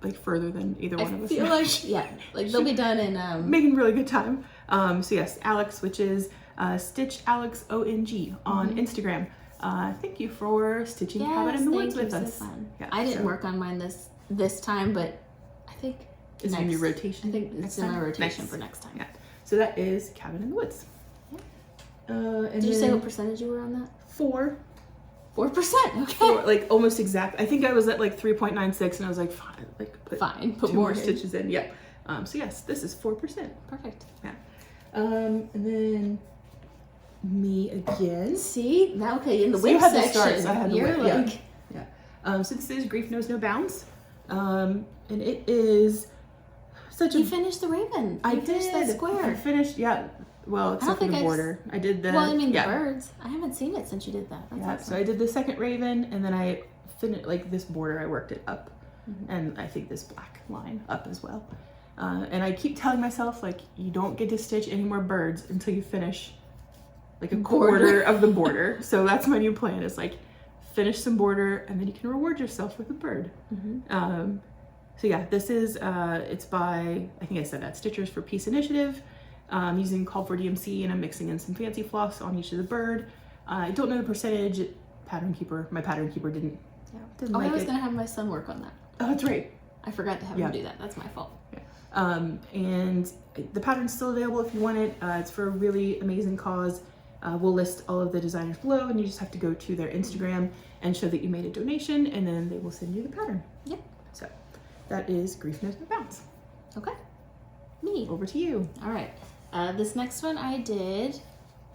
S1: like further than either one of us.
S2: I feel like they'll be done in
S1: making really good time. So yes, Alex, which is Stitch Alex ONG on Instagram. Thank you for stitching Cabin in the Woods with us.
S2: So fun.
S1: Yeah,
S2: I didn't work on mine this time, but I think
S1: it's in your rotation.
S2: I think it's in my rotation for next time.
S1: Yeah. So that is Cabin in the Woods. And
S2: did you say what percentage you were on that?
S1: 4%.
S2: 4%. Okay.
S1: Like almost exact. I think I was at like 3.96, and I was like, fine, put
S2: 2
S1: more stitches in. Yeah. So yes, this is 4%.
S2: Perfect.
S1: Yeah. And then me again.
S2: See now, okay, in the
S1: So
S2: whip
S1: you had
S2: section,
S1: the starts, I had the
S2: you're
S1: whip.
S2: like,
S1: yeah. So this is Grief Knows No Bounds, and it is such
S2: you finished the raven.
S1: I
S2: You finished
S1: did.
S2: that square.
S1: I finished. Yeah. Well, except for the border. I did the...
S2: Well, I mean, the birds. I haven't seen it since you did that. That's awesome.
S1: So I did the second raven, and then I finished, like, this border, I worked it up. And I think this black line up as well. And I keep telling myself, like, you don't get to stitch any more birds until you finish, like, a quarter of the border. So that's my new plan, is, like, finish some border, and then you can reward yourself with a bird. So yeah, this is, it's by, I think I said that, Stitchers for Peace Initiative. I'm using Call for DMC, and I'm mixing in some fancy floss on each of the bird. I don't know the percentage. My pattern keeper didn't like
S2: I was
S1: it.
S2: going to have my son work on that.
S1: Oh, that's right.
S2: I forgot to have him do that. That's my fault.
S1: And the pattern's still available if you want it. It's for a really amazing cause. We'll list all of the designers below, and you just have to go to their Instagram and show that you made a donation, and then they will send you the pattern.
S2: Yep.
S1: So that is Grief Knows No Bounds.
S2: Okay. Me.
S1: Over to you.
S2: All right. This next one I did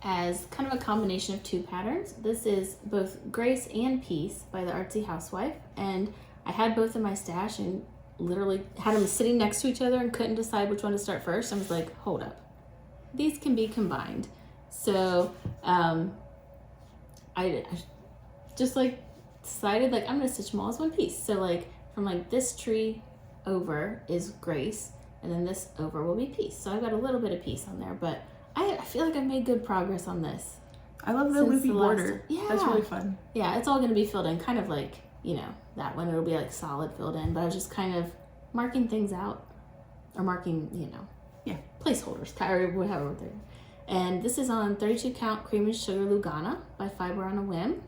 S2: as kind of a combination of two patterns. This is both Grace and Peace by the Artsy Housewife, and I had both in my stash and literally had them sitting next to each other and couldn't decide which one to start first. I was like, hold up, these can be combined. So I just like decided, like, I'm gonna stitch them all as one piece. So like from like this tree over is Grace, and then this over will be Peace. So I've got a little bit of Peace on there, but I feel like I've made good progress on this.
S1: I love the loopy border.
S2: Yeah,
S1: that's really fun.
S2: Yeah, it's all gonna be filled in, kind of like, you know, that one, it'll be like solid filled in, but I was just kind of marking things out, or marking, you know, placeholders, or whatever they're. And this is on 32 count cream and sugar Lugana by Fiber on a Whim.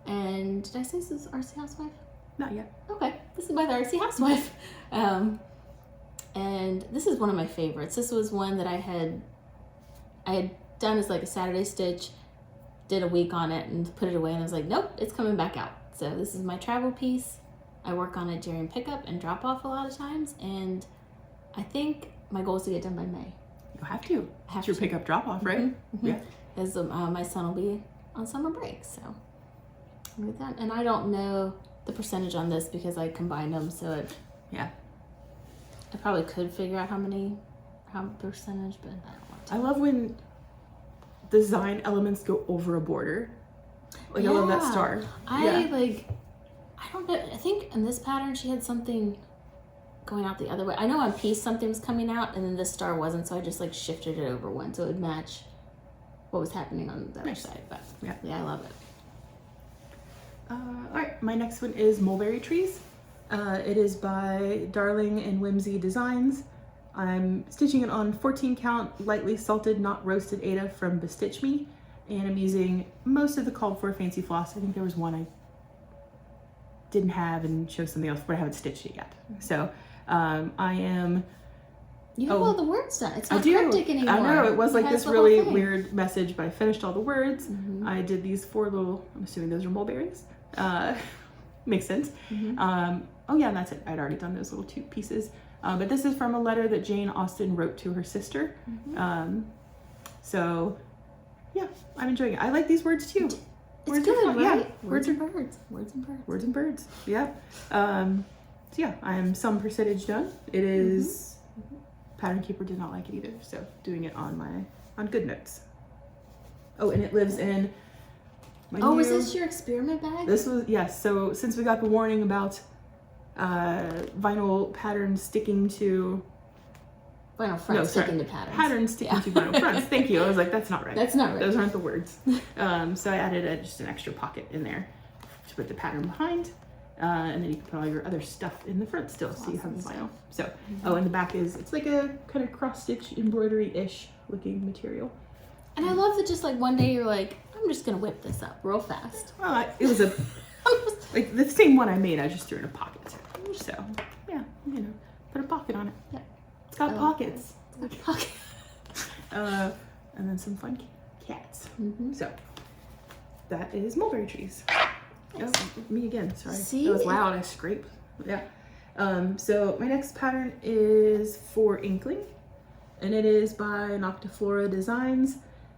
S2: And did I say this is Artsy Housewife?
S1: Not yet.
S2: Okay, this is by the Artsy Housewife. And this is one of my favorites. This was one that I had done as like a Saturday stitch, did a week on it and put it away, and I was like, nope, it's coming back out. So this is my travel piece. I work on it during pickup and drop off a lot of times, and I think my goal is to get done by May.
S1: You have to. It's your pickup drop off, right? Yeah.
S2: Because my son will be on summer break, so with that. And I don't know the percentage on this because I combined them, so it.
S1: Yeah.
S2: I probably could figure out how percentage, but I don't want to.
S1: I love when design elements go over a border. Like, I love that star.
S2: I don't know. I think in this pattern she had something going out the other way. I know on Peace something was coming out, and then this star wasn't, so I just like shifted it over one so it would match what was happening on the other side. But yeah, I love it.
S1: All right, my next one is Mulberry Trees. It is by Darling and Whimsy Designs. I'm stitching it on 14 count lightly salted, not roasted Aida from Bestitch Me, and I'm using most of the called for fancy floss. I think there was one I didn't have and chose something else, but I haven't stitched it yet. So I am.
S2: You have all the words done. It's not cryptic anymore.
S1: I know, it was like this really weird message, but I finished all the words. I did these 4 little, I'm assuming those are mulberries. Makes sense. Oh yeah, and that's it. I'd already done those little 2 pieces. But this is from a letter that Jane Austen wrote to her sister. So yeah, I'm enjoying it. I like these words too.
S2: It's good, right?
S1: Yeah.
S2: Words and birds. Words and birds.
S1: Words and birds. Yeah. So yeah, I am some percentage done. It is Pattern Keeper did not like it either, so doing it on Good Notes. Oh, and it lives in my new,
S2: was this your experiment bag?
S1: This was, yes. So since we got the warning about vinyl patterns sticking to
S2: vinyl fronts sticking to patterns.
S1: Patterns sticking to vinyl fronts. Thank you. I was like, that's not right.
S2: That's not right.
S1: Those aren't the words. So I added just an extra pocket in there to put the pattern behind. And then you can put all your other stuff in the front still, so you have the vinyl. So, and the back it's like a kind of cross-stitch embroidery-ish looking material.
S2: And I love that just like one day you're like, I'm just gonna whip this up real fast.
S1: Well, it was like the same one I made, I just threw in a pocket. So, yeah, put a pocket on it. Yeah. It's got pockets.
S2: It's got pockets.
S1: And then some fun cats. So, that is Mulberry Trees. Oh, me again, sorry.
S2: See?
S1: That was loud, I scraped. Yeah. So my next pattern is for Inkling, and it is by Noctiflora Designs.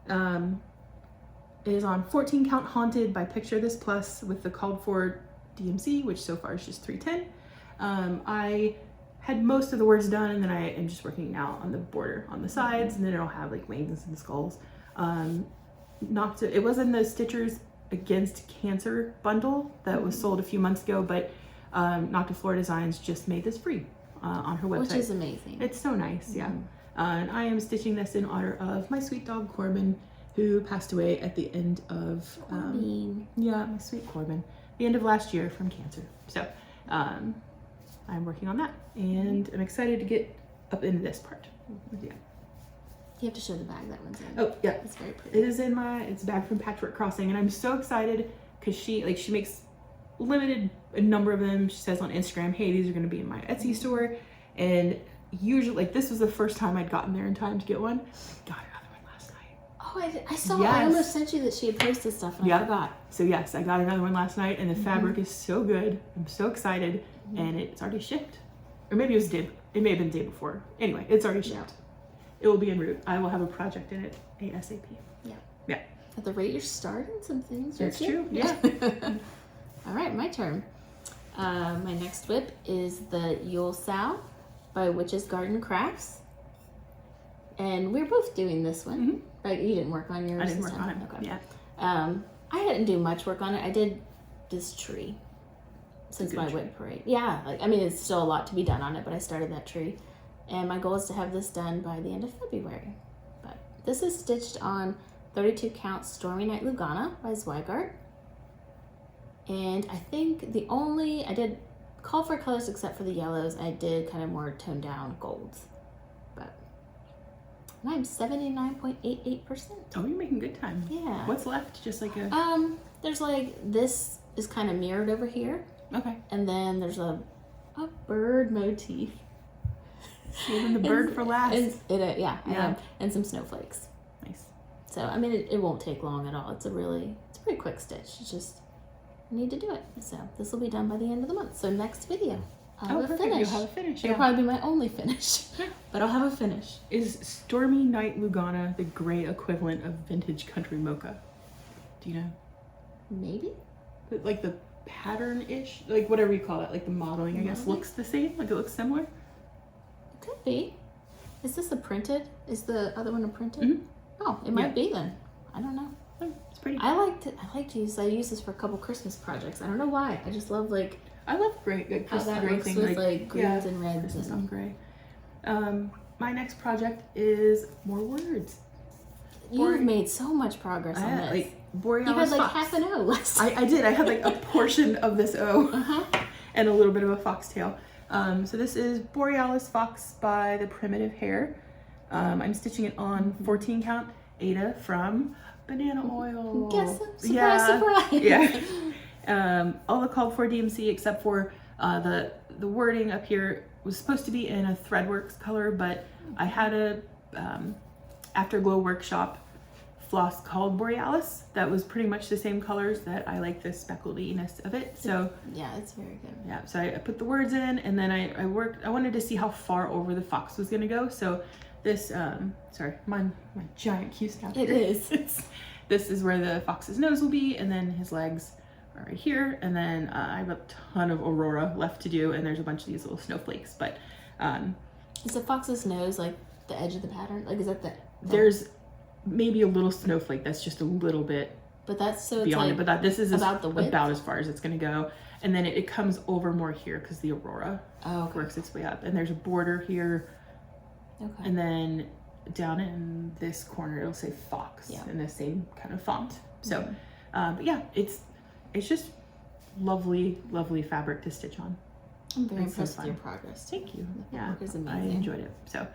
S1: It is on 14 count Haunted by Picture This Plus with the called for DMC, which so far is just 310. I had most of the words done, and then I am just working now on the border on the sides, and then it'll have like wings and skulls. It was in the Stitchers Against Cancer bundle that was sold a few months ago, but Nocta Flora Designs just made this free on her website.
S2: Which is amazing.
S1: It's so nice, yeah. And I am stitching this in honor of my sweet dog Corbin, who passed away at the end of my sweet Corbin, the end of last year from cancer. So I'm working on that, and I'm excited to get up into this part. Yeah.
S2: You have to show the bag that one's in.
S1: Oh yeah,
S2: it's very pretty.
S1: It is in it's back from Patchwork Crossing, and I'm so excited because she makes a number of them. She says on Instagram, hey, these are going to be in my Etsy store, and usually like this was the first time I'd gotten there in time to get one. I got another one last night.
S2: Oh, I saw.
S1: Yes.
S2: I almost sent you that she had posted stuff, and I forgot.
S1: So yes, I got another one last night, and the fabric is so good. I'm so excited, and it's already shipped, or maybe it may have been the day before. Anyway, it's already shipped. It will be en route. I will have a project in it ASAP.
S2: Yeah.
S1: Yeah.
S2: At the rate you're starting, some things.
S1: That's true. Yeah.
S2: All right, my turn. My next whip is the Yule Sow by Witch's Garden Crafts, and we're both doing this one. Right? You didn't work on yours.
S1: I didn't work on it.
S2: Okay.
S1: Yeah.
S2: I didn't do much work on it. I did this tree since my whip parade. Yeah. I mean, it's still a lot to be done on it, but I started that tree. And my goal is to have this done by the end of February. But this is stitched on 32 count Stormy Night Lugana by Zweigart. And I think I did call for colors except for the yellows. I did kind of more toned down golds. But I'm 79.88%.
S1: Oh, you're making good time.
S2: Yeah.
S1: What's left? Just like a...
S2: There's like, this is kind of mirrored over here.
S1: Okay.
S2: And then there's a bird motif.
S1: Saving the bird for last.
S2: And some snowflakes.
S1: Nice.
S2: So I mean, it won't take long at all. It's a pretty quick stitch. It's just I need to do it. So this will be done by the end of the month. So next video, I'll have a finish.
S1: You'll have a finish.
S2: It'll probably be my only finish, but I'll have a finish.
S1: Is Stormy Night Lugana the gray equivalent of Vintage Country Mocha? Do you know?
S2: Maybe.
S1: Like the pattern-ish, like whatever you call it, like the modeling, I guess, looks the same. Like it looks similar.
S2: Could be. Is this a printed? Is the other one a printed? Oh, it might be then. I don't know.
S1: It's pretty.
S2: I like to use this for a couple Christmas projects. I don't know why. I just love
S1: I love gray. Like
S2: how that looks
S1: thing,
S2: with like greens and reds.
S1: Christmas on gray. My next project is more words.
S2: You've made so much progress on this.
S1: Like Borealis
S2: You had like
S1: fox.
S2: half an O last time.
S1: I did. I had like a portion of this O and a little bit of a foxtail. So this is Borealis Fox by the Primitive Hair. I'm stitching it on 14 count Ada from Banana Oil.
S2: Guess surprise.
S1: Yeah. All the called for DMC except for the wording up here was supposed to be in a Threadworks color, but I had a Afterglow workshop floss called Borealis that was pretty much the same colors that I like the specklediness of it. So
S2: yeah, it's very good.
S1: Yeah, so I put the words in, and then I wanted to see how far over the fox was gonna go. So this sorry, my giant cue snap.
S2: It is.
S1: This is where the fox's nose will be, and then his legs are right here, and then I have a ton of Aurora left to do, and there's a bunch of these little snowflakes. But
S2: is the fox's nose like the edge of the pattern? Like, is that the
S1: there's maybe a little snowflake that's just a little bit beyond it, but this is about as far as it's going to go, and then it comes over more here because the Aurora works its way up, and there's a border here, and then down in this corner it'll say fox in the same kind of font. So but yeah, it's just lovely fabric to stitch on.
S2: I'm very impressed with your progress.
S1: Thank you.
S2: The work is amazing.
S1: I enjoyed it. So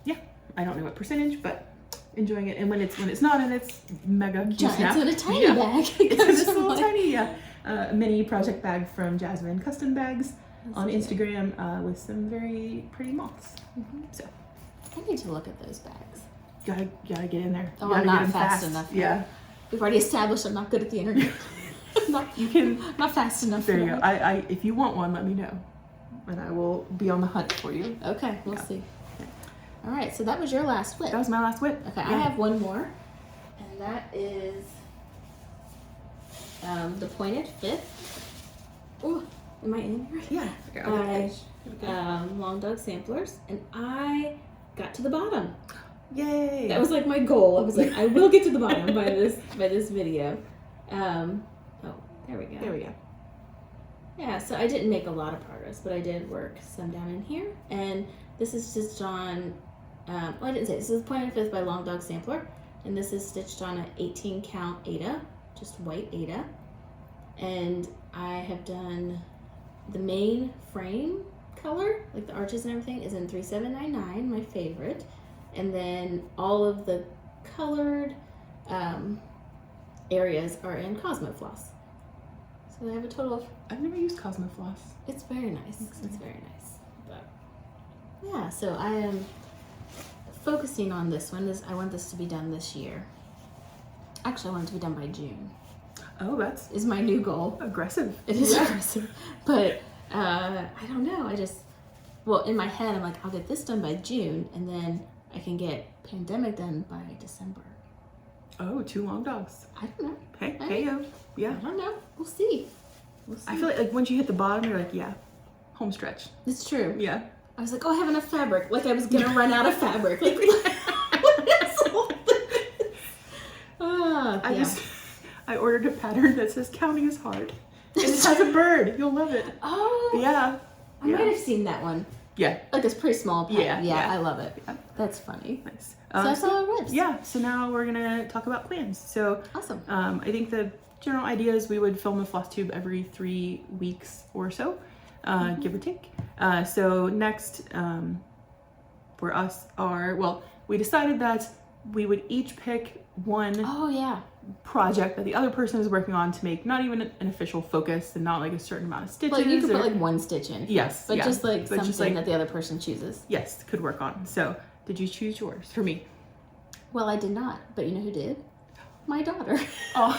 S1: yeah, I don't know what percentage, but enjoying it. And when it's not in its mega cute snap,
S2: it's in a tiny bag.
S1: It's in this little tiny mini project bag from Jasmine Custom Bags on Instagram with some very pretty moths. So
S2: I need to look at those bags.
S1: Gotta get in there.
S2: Oh, I'm not fast enough.
S1: Yeah,
S2: we've already established I'm not good at the internet. Not fast enough.
S1: There you go. I if you want one, let me know, and I will be on the hunt for you.
S2: Okay, we'll see. All right, so that was your last whip.
S1: That was my last whip.
S2: Okay, I have one more, and that is the Pointed Fifth. Ooh, Am I in?
S1: Yeah. Here, I'll get the page.
S2: Long dog samplers, and I got to the bottom.
S1: Yay!
S2: That was like my goal. I was like, I will get to the bottom by this video. Oh, there we go.
S1: There we go.
S2: Yeah, so I didn't make a lot of progress, but I did work some down in here. And this is stitched on, well, I didn't say, this is 0.5 by Long Dog Sampler. And this is stitched on an 18 count Aida, just white Aida. And I have done the main frame color, like the arches and everything, is in 3799, my favorite. And then all of the colored areas are in Cosmo Floss. So I have a total of...
S1: I've never used Cosmo Floss.
S2: It's very nice. It's very nice. But yeah, so I am focusing on this one. I want this to be done this year. Actually, I want it to be done by June.
S1: Oh, that's
S2: is my new goal.
S1: Aggressive.
S2: It is aggressive. But I don't know. Well, in my head, I'm like, I'll get this done by June, and then I can get Pandemic done by December.
S1: Oh, 2 long dogs.
S2: I don't know.
S1: Hey-o. Yeah.
S2: I don't know. We'll see.
S1: I feel like once you hit the bottom, you're like, yeah, home stretch.
S2: It's true.
S1: Yeah.
S2: I was like, oh, I have enough fabric. Like I was going to run out of fabric. Like, what is all this?
S1: I ordered a pattern that says counting is hard. And it has a bird. You'll love it.
S2: Oh.
S1: Yeah.
S2: I might have seen that one.
S1: Yeah.
S2: Like it's pretty small pattern.
S1: Yeah.
S2: I love it. Yeah. That's funny.
S1: Nice.
S2: So that's all our whips.
S1: Yeah. So now we're going to talk about plans. So
S2: awesome.
S1: I think the general idea is we would film a floss tube every 3 weeks or so, give or take. So next for us we decided that we would each pick one project that the other person is working on to make not even an official focus and not like a certain amount of stitches.
S2: Like you could put like 1 stitch in.
S1: Yes.
S2: But just like something that the other person chooses.
S1: Yes, could work on. So did you choose yours for me?
S2: Well, I did not, but you know who did? My daughter.
S1: Oh.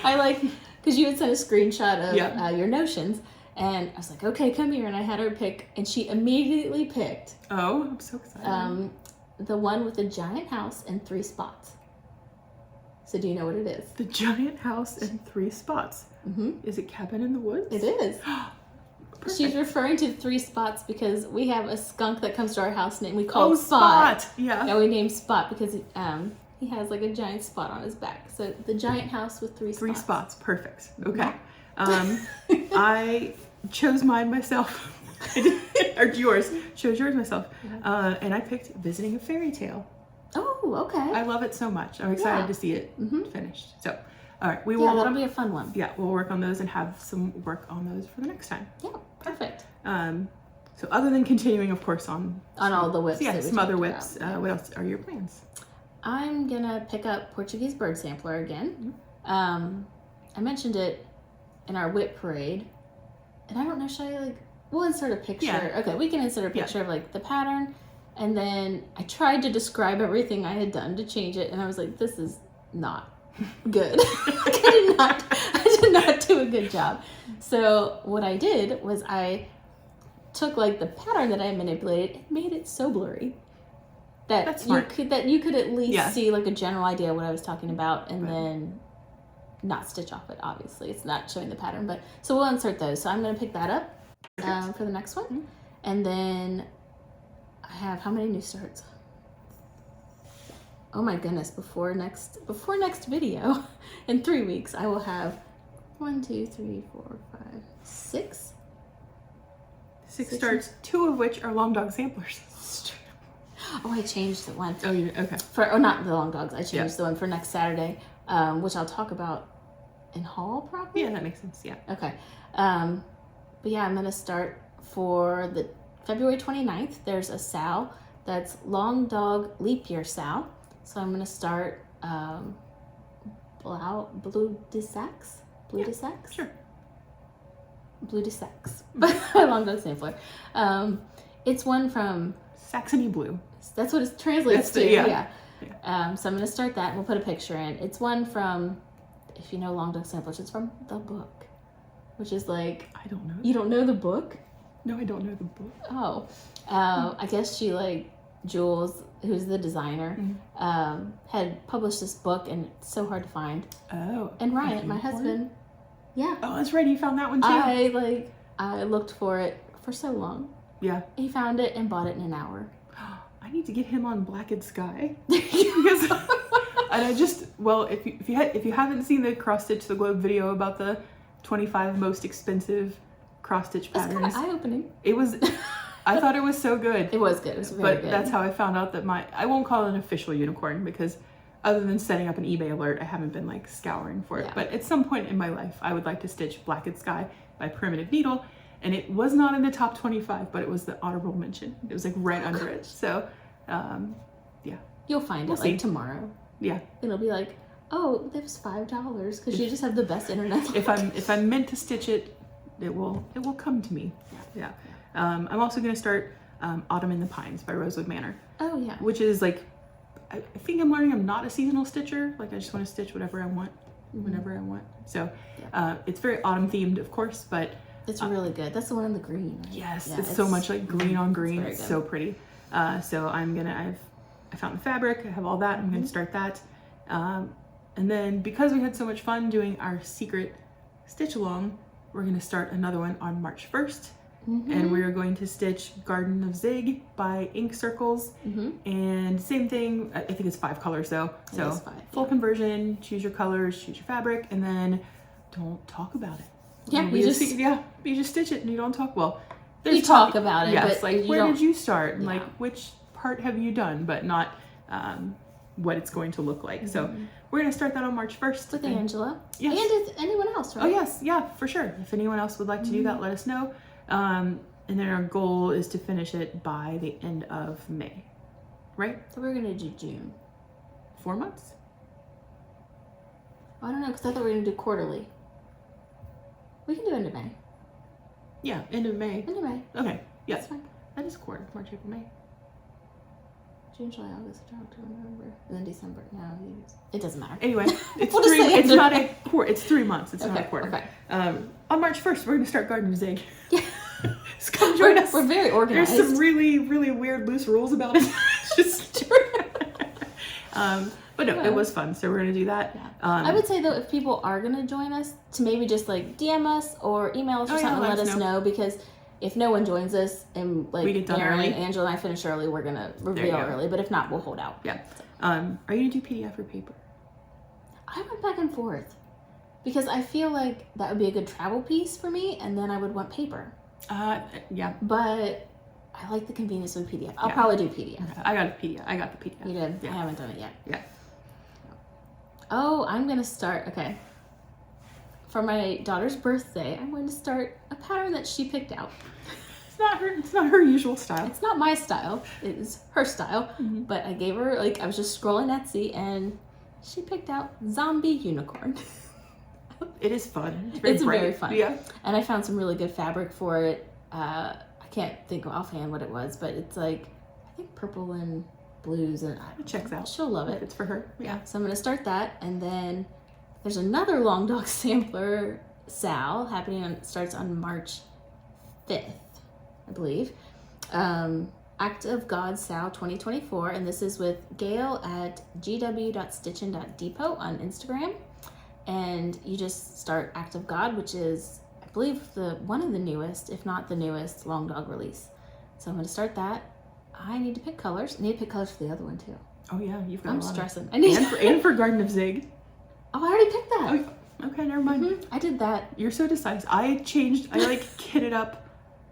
S2: Because you had sent a screenshot of your notions, and I was like, okay, come here, and I had her pick, and she immediately picked.
S1: Oh, I'm so excited.
S2: The one with the giant house and 3 spots. So do you know what it is?
S1: The giant house and 3 spots.
S2: Mm-hmm.
S1: Is it Cabin in the Woods?
S2: It is. She's referring to 3 spots because we have a skunk that comes to our house and we call Spot.
S1: Yeah.
S2: And we named Spot because he has like a giant spot on his back. So the giant house with 3 spots.
S1: 3 spots. Perfect. Okay. I chose mine myself. Or yours. Chose yours myself. And I picked Visiting a Fairy Tale.
S2: Oh, okay.
S1: I love it so much. I'm excited to see it finished. So, all right.
S2: That'll be a fun one.
S1: Yeah, we'll work on those and have some work on those for the next time.
S2: Yeah, perfect.
S1: So other than continuing, of course, on
S2: all the whips.
S1: Yeah, some other whips. What else are your plans?
S2: I'm gonna pick up Portuguese bird sampler again. I mentioned it in our whip parade, and I don't know. Should I we'll insert a picture.
S1: Yeah.
S2: Okay, we can insert a picture of the pattern, and then I tried to describe everything I had done to change it, and I was like, this is not good. I did not do a good job. So what I did was I took the pattern that I manipulated and made it so blurry that you could at least see a general idea of what I was talking about, and then not stitch off it. Obviously, it's not showing the pattern, but so we'll insert those. So I'm going to pick that up for the next one, and then I have how many new starts? Oh my goodness! Before next video, in 3 weeks, I will have 1, 2, 3, 4, 5, 6.
S1: 6 starts, 2 of which are long dog samplers.
S2: Oh, I changed the one.
S1: Oh, you okay?
S2: Not the long dogs. I changed the one for next Saturday, which I'll talk about in haul probably.
S1: Yeah, that makes sense. Yeah.
S2: Okay. But yeah, I'm gonna start for the February 29th. There's a sow that's long dog leap year sow. So I'm gonna start blue de sax.
S1: Sure.
S2: Blue de sax. By long dog sampler. It's one from
S1: Saxony Blue.
S2: That's what it translates to.
S1: Yeah.
S2: So I'm gonna start that and we'll put a picture in. It's one from, if you know long dog samplers, it's from the book, which is I
S1: don't know.
S2: You don't know the book?
S1: No, I don't know the book.
S2: Oh, I guess she Jules, who's the designer, had published this book, and it's so hard to find.
S1: Oh.
S2: And Ryan, my husband, Yeah.
S1: Oh, that's right. You found that one too.
S2: I looked for it for so long.
S1: Yeah.
S2: He found it and bought it in an hour.
S1: I need to get him on Black and Sky. Because, and I just, well, if you haven't seen the Cross Stitch the Globe video about the 25 most expensive cross stitch patterns,
S2: it's kind of eye-opening.
S1: It was, I thought it was so good.
S2: It was good. It was very good.
S1: But that's how I found out that I won't call it an official unicorn, because other than setting up an eBay alert, I haven't been like scouring for it.
S2: Yeah.
S1: But at some point in my life, I would like to stitch Black and Sky by Primitive Needle. And it was not in the top 25, but it was the honorable mention. It was like right under it. So, yeah.
S2: You'll find it like tomorrow.
S1: Yeah.
S2: It'll be like, oh, that was $5 because you just have the best internet.
S1: If I'm meant to stitch it, it will come to me. Yeah. I'm also gonna start Autumn in the Pines by Rosewood Manor.
S2: Oh yeah.
S1: Which is like, I think I'm learning I'm not a seasonal stitcher. Like I just want to stitch whatever I want, whenever I want. So, it's very autumn themed, of course, but.
S2: It's really good. That's the one in the green. Right?
S1: Yes, yeah, it's so much like green on green. It's so pretty. So I found the fabric. I have all that. I'm gonna start that. And then because we had so much fun doing our secret stitch along, we're gonna start another one on March 1st. And we are going to stitch Garden of Zig by Ink Circles. And same thing, I think it's 5 colors though. So full conversion, choose your colors, choose your fabric, and then don't talk about it.
S2: Yeah, you
S1: just stitch it and you don't talk. Well,
S2: you talk about it.
S1: Yes,
S2: but
S1: like where did you start and like which part have you done, but not what it's going to look like. So we're gonna start that on March 1st
S2: with Angela.
S1: Yes.
S2: And if anyone else, right?
S1: Oh yes, yeah, for sure. If anyone else would like to do that, let us know. And then our goal is to finish it by the end of May, right?
S2: So we're gonna do June.
S1: 4 months?
S2: I don't know, because I thought we were gonna do quarterly. We can do end of May.
S1: Yeah, end of May.
S2: End of May.
S1: Okay, yeah.
S2: That's fine.
S1: That is quarter, March, April, May.
S2: June, July, August, September, October, November, and then December. No, it doesn't matter.
S1: Anyway, it's
S2: We'll
S1: 3. It's
S2: end
S1: not
S2: of
S1: a quarter. It's 3 months. It's not a
S2: Okay,
S1: quarter.
S2: okay.
S1: On March 1st, we're gonna start Garden of Zig.
S2: Yeah.
S1: So come join us.
S2: We're very organized.
S1: There's some really, really weird loose rules about it. It's just but no, it was fun. So we're gonna do that.
S2: Yeah. I would say though, if people are gonna join us, to maybe just like DM us or email us or something, let us know, because if no one joins us and like
S1: we get done
S2: Erinn,
S1: early,
S2: Angela and I finish early, we're gonna reveal early. But if not, we'll hold out.
S1: Yeah. Are you gonna do PDF or paper?
S2: I went back and forth because I feel like that would be a good travel piece for me, and then I would want paper.
S1: Yeah.
S2: But I like the convenience of PDF. I'll probably do PDF.
S1: Okay. I got the PDF.
S2: You did?
S1: Yeah.
S2: I haven't done it yet.
S1: Yeah.
S2: Oh, I'm gonna start. Okay. For my daughter's birthday, I'm going to start a pattern that she picked out.
S1: It's not her usual style.
S2: It's not my style. It is her style. But I gave her, like, I was just scrolling Etsy and she picked out Zombie Unicorn.
S1: It is fun.
S2: It's very fun.
S1: Yeah.
S2: And I found some really good fabric for it. I can't think of offhand what it was, but it's like, I think purple and blues, and
S1: it checks out.
S2: She'll love it.
S1: It's for her.
S2: Yeah. So I'm going to start that, and then there's another Long Dog Sampler Sal starts on March 5th, I believe. Act of God Sal 2024, and this is with Gail at gw.stitchin.depot on Instagram. And you just start Act of God, which is, I believe, one of the newest, if not the newest, Long Dog release. So I'm going to start that. I need to pick colors. I need to pick colors for the other one too.
S1: Oh yeah, you've got.
S2: I'm stressing.
S1: And for Garden of Zig.
S2: Oh, I already picked that.
S1: Oh, okay, never mind.
S2: I did that.
S1: You're so decisive. I like kitted up.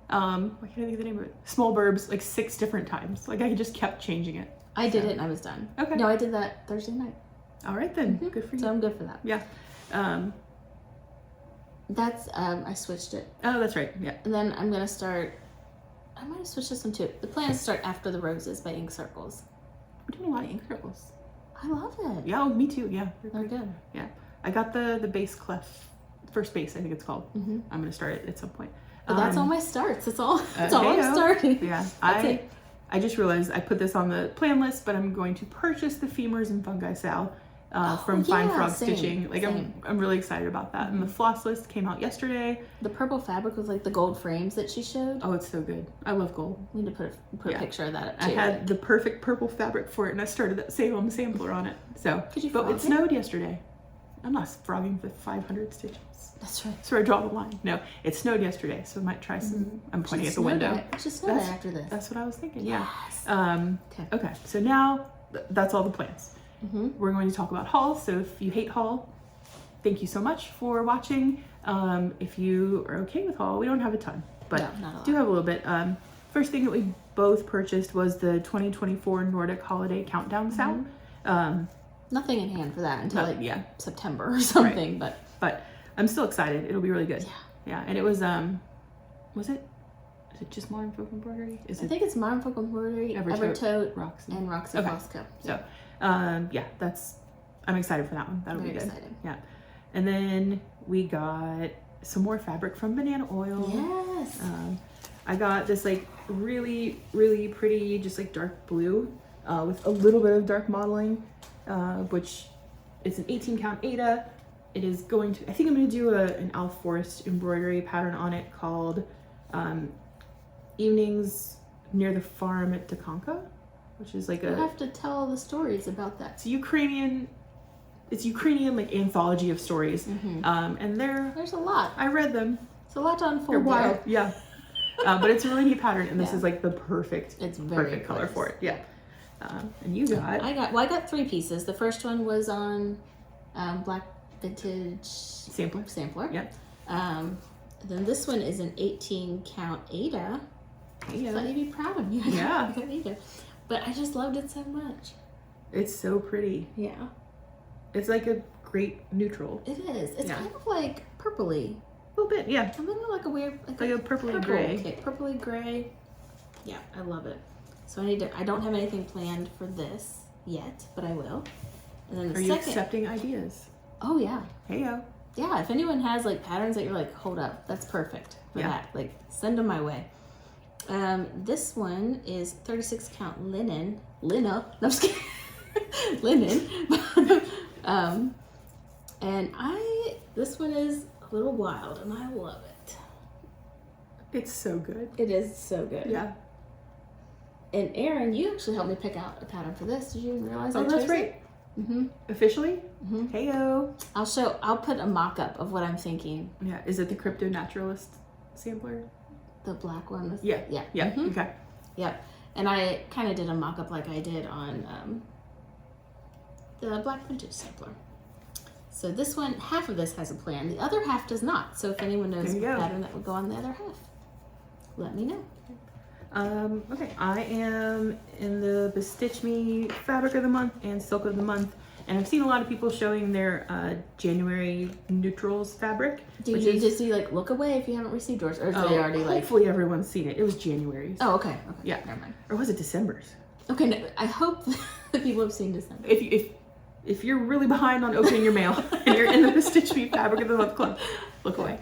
S1: I can't think of the name of it. Small Burbs like 6 different times. Like I just kept changing it.
S2: I did it and I was done.
S1: Okay.
S2: No, I did that Thursday night.
S1: All right then. Good for you.
S2: So I'm good for that.
S1: Yeah.
S2: That's I switched it.
S1: Oh, that's right. Yeah.
S2: And then I'm gonna start. I might have switched this one too. The plan is to start After the Roses by Ink Circles.
S1: We're doing a lot of ink circles.
S2: I love it.
S1: Yeah, me too. Yeah.
S2: They're good.
S1: Yeah. I got the base clef, first base, I think it's called. I'm gonna start it at some point.
S2: But that's all my starts. That's all. That's all I'm starting.
S1: Yeah. I just realized I put this on the plan list, but I'm going to purchase the Femurs and Fungi Sal from Fine Frog Stitching. Like I'm really excited about that. And the floss list came out yesterday.
S2: The purple fabric with like the gold frames that she showed.
S1: Oh, it's so good. I love gold.
S2: We need to put a picture of that up too.
S1: I had the perfect purple fabric for it, and I started that same on the sampler on it. So, but it snowed yesterday. I'm not frogging for 500 stitches.
S2: That's right.
S1: That's where I draw the line. No, it snowed yesterday, so I might try some. I'm pointing at the window.
S2: Just snow that after this.
S1: That's what I was thinking. Yeah.
S2: Yes.
S1: Okay. So now that's all the plans. We're going to talk about haul. So if you hate haul, thank you so much for watching. If you are okay with haul, we don't have a ton, but
S2: No, not a lot.
S1: do have a little bit. First thing that we both purchased was the 2024 Nordic Holiday Countdown Sound.
S2: Nothing in hand for that until
S1: yeah.
S2: September or something,
S1: But I'm still excited. It'll be really good.
S2: Yeah.
S1: And it was is it just Modern Folk Embroidery?
S2: I think it's Modern Folk Embroidery, Evertote,
S1: Roxy.
S2: and Roxy
S1: Okay.
S2: Flosstube.
S1: So, I'm excited for that one. That'll be good.
S2: Excited.
S1: Yeah. And then we got some more fabric from Banana Oil.
S2: Yes.
S1: I got this like really, really pretty, just like dark blue with a little bit of dark modeling, which it's an 18 count Aida. It is going to, I think I'm going to do an Alf Forest embroidery pattern on it called Evenings Near the Farm at Takanka, which is like
S2: You have to tell all the stories about that.
S1: it's Ukrainian like anthology of stories. And
S2: There's a lot.
S1: I read them.
S2: It's a lot to unfold.
S1: They're wild.
S2: there.
S1: Yeah. But it's a really neat pattern, and this
S2: Yeah.
S1: is like the perfect color
S2: gorgeous.
S1: for it. Yeah. And you got
S2: I got 3 pieces. The first one was on Black Vintage
S1: sampler. Yep.
S2: Then this one is an 18 count Aida. I thought you'd be proud of me.
S1: Yeah.
S2: I got Aida. But I just loved it so much.
S1: It's so pretty.
S2: Yeah.
S1: It's like a great neutral.
S2: It is. It's
S1: Yeah.
S2: kind of like purpley.
S1: A little bit, yeah.
S2: A little like a weird,
S1: Like a purpley gray.
S2: Okay, purpley gray. Yeah, I love it. So I don't have anything planned for this yet, but I will. And then the
S1: Are you
S2: second.
S1: accepting ideas?
S2: Oh yeah.
S1: Heyo.
S2: Yeah, if anyone has like patterns that you're like, hold up, that's perfect for that. Like, send them my way. This one is 36 count linen. No, I'm just kidding. Linen. And this one is a little wild, and I love it.
S1: It's so good.
S2: It is so good.
S1: Yeah.
S2: And Erinn, you actually helped me pick out a pattern for this. Did you even realize I chose
S1: that's right.
S2: it?
S1: Officially? Heyo.
S2: I'll put a mock-up of what I'm thinking.
S1: Yeah. Is it the Crypto Naturalist sampler?
S2: The black one with
S1: Yeah.
S2: yeah.
S1: Okay.
S2: Yep. And I kind of did a mock-up like I did on the Black Vintage sampler. So this one, half of this has a plan. The other half does not. So if anyone knows a pattern that would go on the other half, let me know.
S1: Okay, I am in the Bestitch Me Fabric of the Month and Silk of the Month, and I've seen a lot of people showing their January neutrals fabric.
S2: Do you just like look away if you haven't received yours, or is they already like?
S1: Hopefully everyone's seen it. It was January's.
S2: Oh, okay.
S1: Yeah.
S2: Never mind.
S1: Or was it December's?
S2: Okay, no, I hope that people have seen December.
S1: If you're really behind on opening your mail and you're in the Bestitch Me Fabric of the Month club, look away.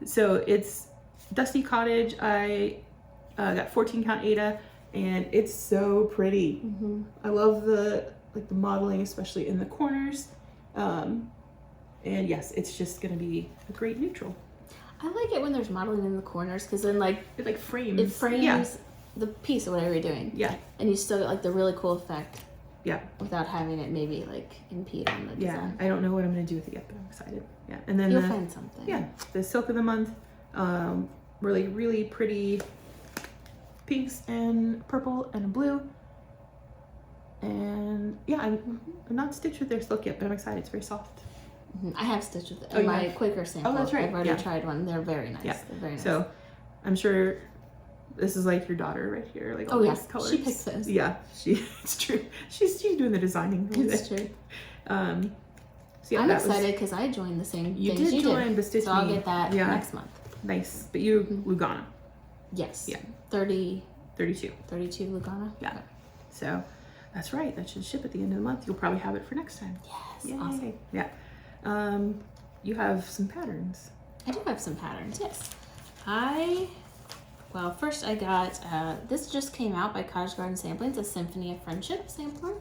S1: So it's Dusty Cottage. I got 14 count Aida, and it's so pretty. I love the modeling, especially in the corners. And yes, it's just gonna be a great neutral.
S2: I like it when there's modeling in the corners, because then
S1: It frames.
S2: it frames the piece or whatever you're doing.
S1: Yeah.
S2: And you still get like the really cool effect.
S1: Yeah.
S2: Without having it maybe like impede on the design.
S1: I don't know what I'm gonna do with it yet, but I'm excited. Yeah. And then
S2: You'll find something.
S1: Yeah, the Silk of the Month, really, really pretty pinks and purple and a blue. And yeah, I'm not stitched with their silk yet, but I'm excited. It's very soft.
S2: I have stitched with it.
S1: Oh,
S2: my Quaker sample.
S1: Oh, that's right.
S2: I've already tried one. They're very nice.
S1: Yeah.
S2: They're very nice.
S1: So I'm sure this is like your daughter right here. Like all these colors.
S2: She picks those.
S1: Yeah, it's true. She's doing the designing.
S2: It's true.
S1: So yeah,
S2: I'm excited because I joined the same things you did.
S1: Bestitch
S2: so I'll
S1: Me.
S2: get that next month.
S1: Nice. But you Lugana.
S2: Yes.
S1: Yeah.
S2: 32 Lugana.
S1: Yeah.
S2: Okay.
S1: So that's right. That should ship at the end of the month. You'll probably have it for next time.
S2: Yes.
S1: Yay.
S2: Awesome.
S1: Yeah. You have some patterns.
S2: I do have some patterns. Yes. First I got this just came out by Cottage Garden Samplings, a Symphony of Friendship sampler.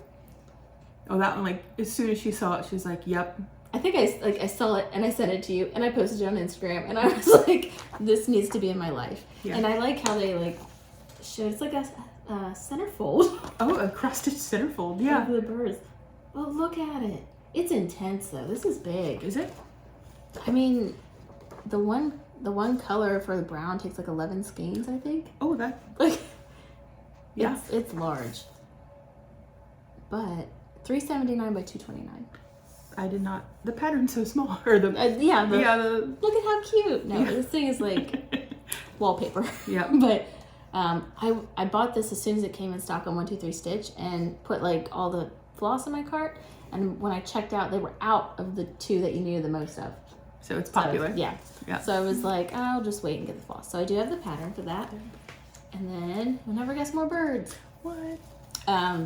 S1: Oh, that one! Like as soon as she saw it, she was like, "Yep."
S2: I think I saw it and I sent it to you and I posted it on Instagram and I was like, this needs to be in my life.
S1: Yeah.
S2: And I like how they showed it's like a centerfold.
S1: Oh, a cross stitch centerfold. Yeah.
S2: Of the birds. Well, look at it. It's intense though. This is big.
S1: Is it?
S2: I mean, the one color for the brown takes like 11 skeins, I think.
S1: Oh, that.
S2: Like,
S1: Yeah.
S2: it's large. But $3.79 by $2.29.
S1: I did not. The pattern's so small. Or the.
S2: Yeah.
S1: The.
S2: Look at how cute. No, this thing is like wallpaper.
S1: Yeah.
S2: But I bought this as soon as it came in stock on 123 Stitch and put like all the floss in my cart. And when I checked out, they were out of the two that you needed the most of.
S1: So it's popular.
S2: So, yeah.
S1: Yeah.
S2: So I was like, I'll just wait and get the floss. So I do have the pattern for that. And then we'll never guess more birds.
S1: What?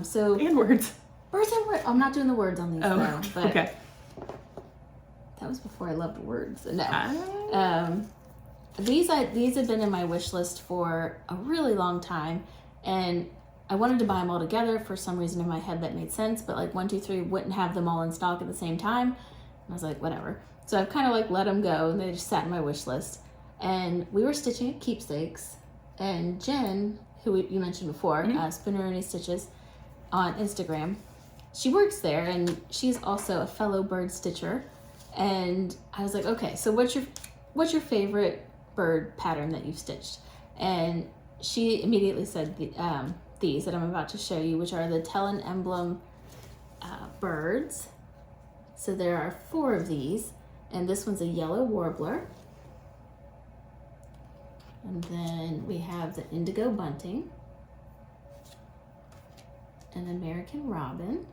S2: So
S1: And words.
S2: birds and words. I'm not doing the words on these though. But
S1: okay.
S2: that was before I loved words. No.
S1: Ah.
S2: These had been in my wish list for a really long time, and I wanted to buy them all together. For some reason in my head that made sense, but like 123 wouldn't have them all in stock at the same time. And I was like, whatever. So I've kind of like let them go, and they just sat in my wish list. And we were stitching at Keepsakes, and Jen, who you mentioned before, Erinn Stitches on Instagram, she works there, and she's also a fellow bird stitcher. And I was like, okay, so what's your favorite bird pattern that you've stitched? And she immediately said these that I'm about to show you, which are the Tellin Emblem birds. So there are 4 of these, and this one's a yellow warbler. And then we have the indigo bunting, an American robin,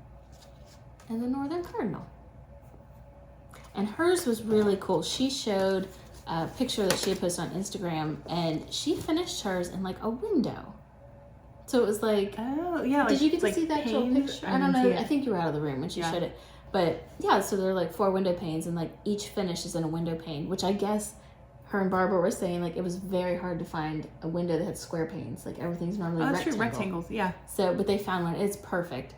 S2: and the northern cardinal. And hers was really cool. She showed a picture that she had posted on Instagram, and she finished hers in like a window. So it was like,
S1: Oh, yeah.
S2: did you get to
S1: like
S2: see that actual
S1: panes?
S2: picture? I don't know.
S1: Yeah.
S2: I think you were out of the room when she showed it. But yeah, so there are like 4 window panes, and like each finish is in a window pane, which I guess her and Barbara were saying like it was very hard to find a window that had square panes. Like everything's normally
S1: Oh, that's
S2: rectangle.
S1: true. Rectangles. Yeah.
S2: So, but they found one. It's perfect.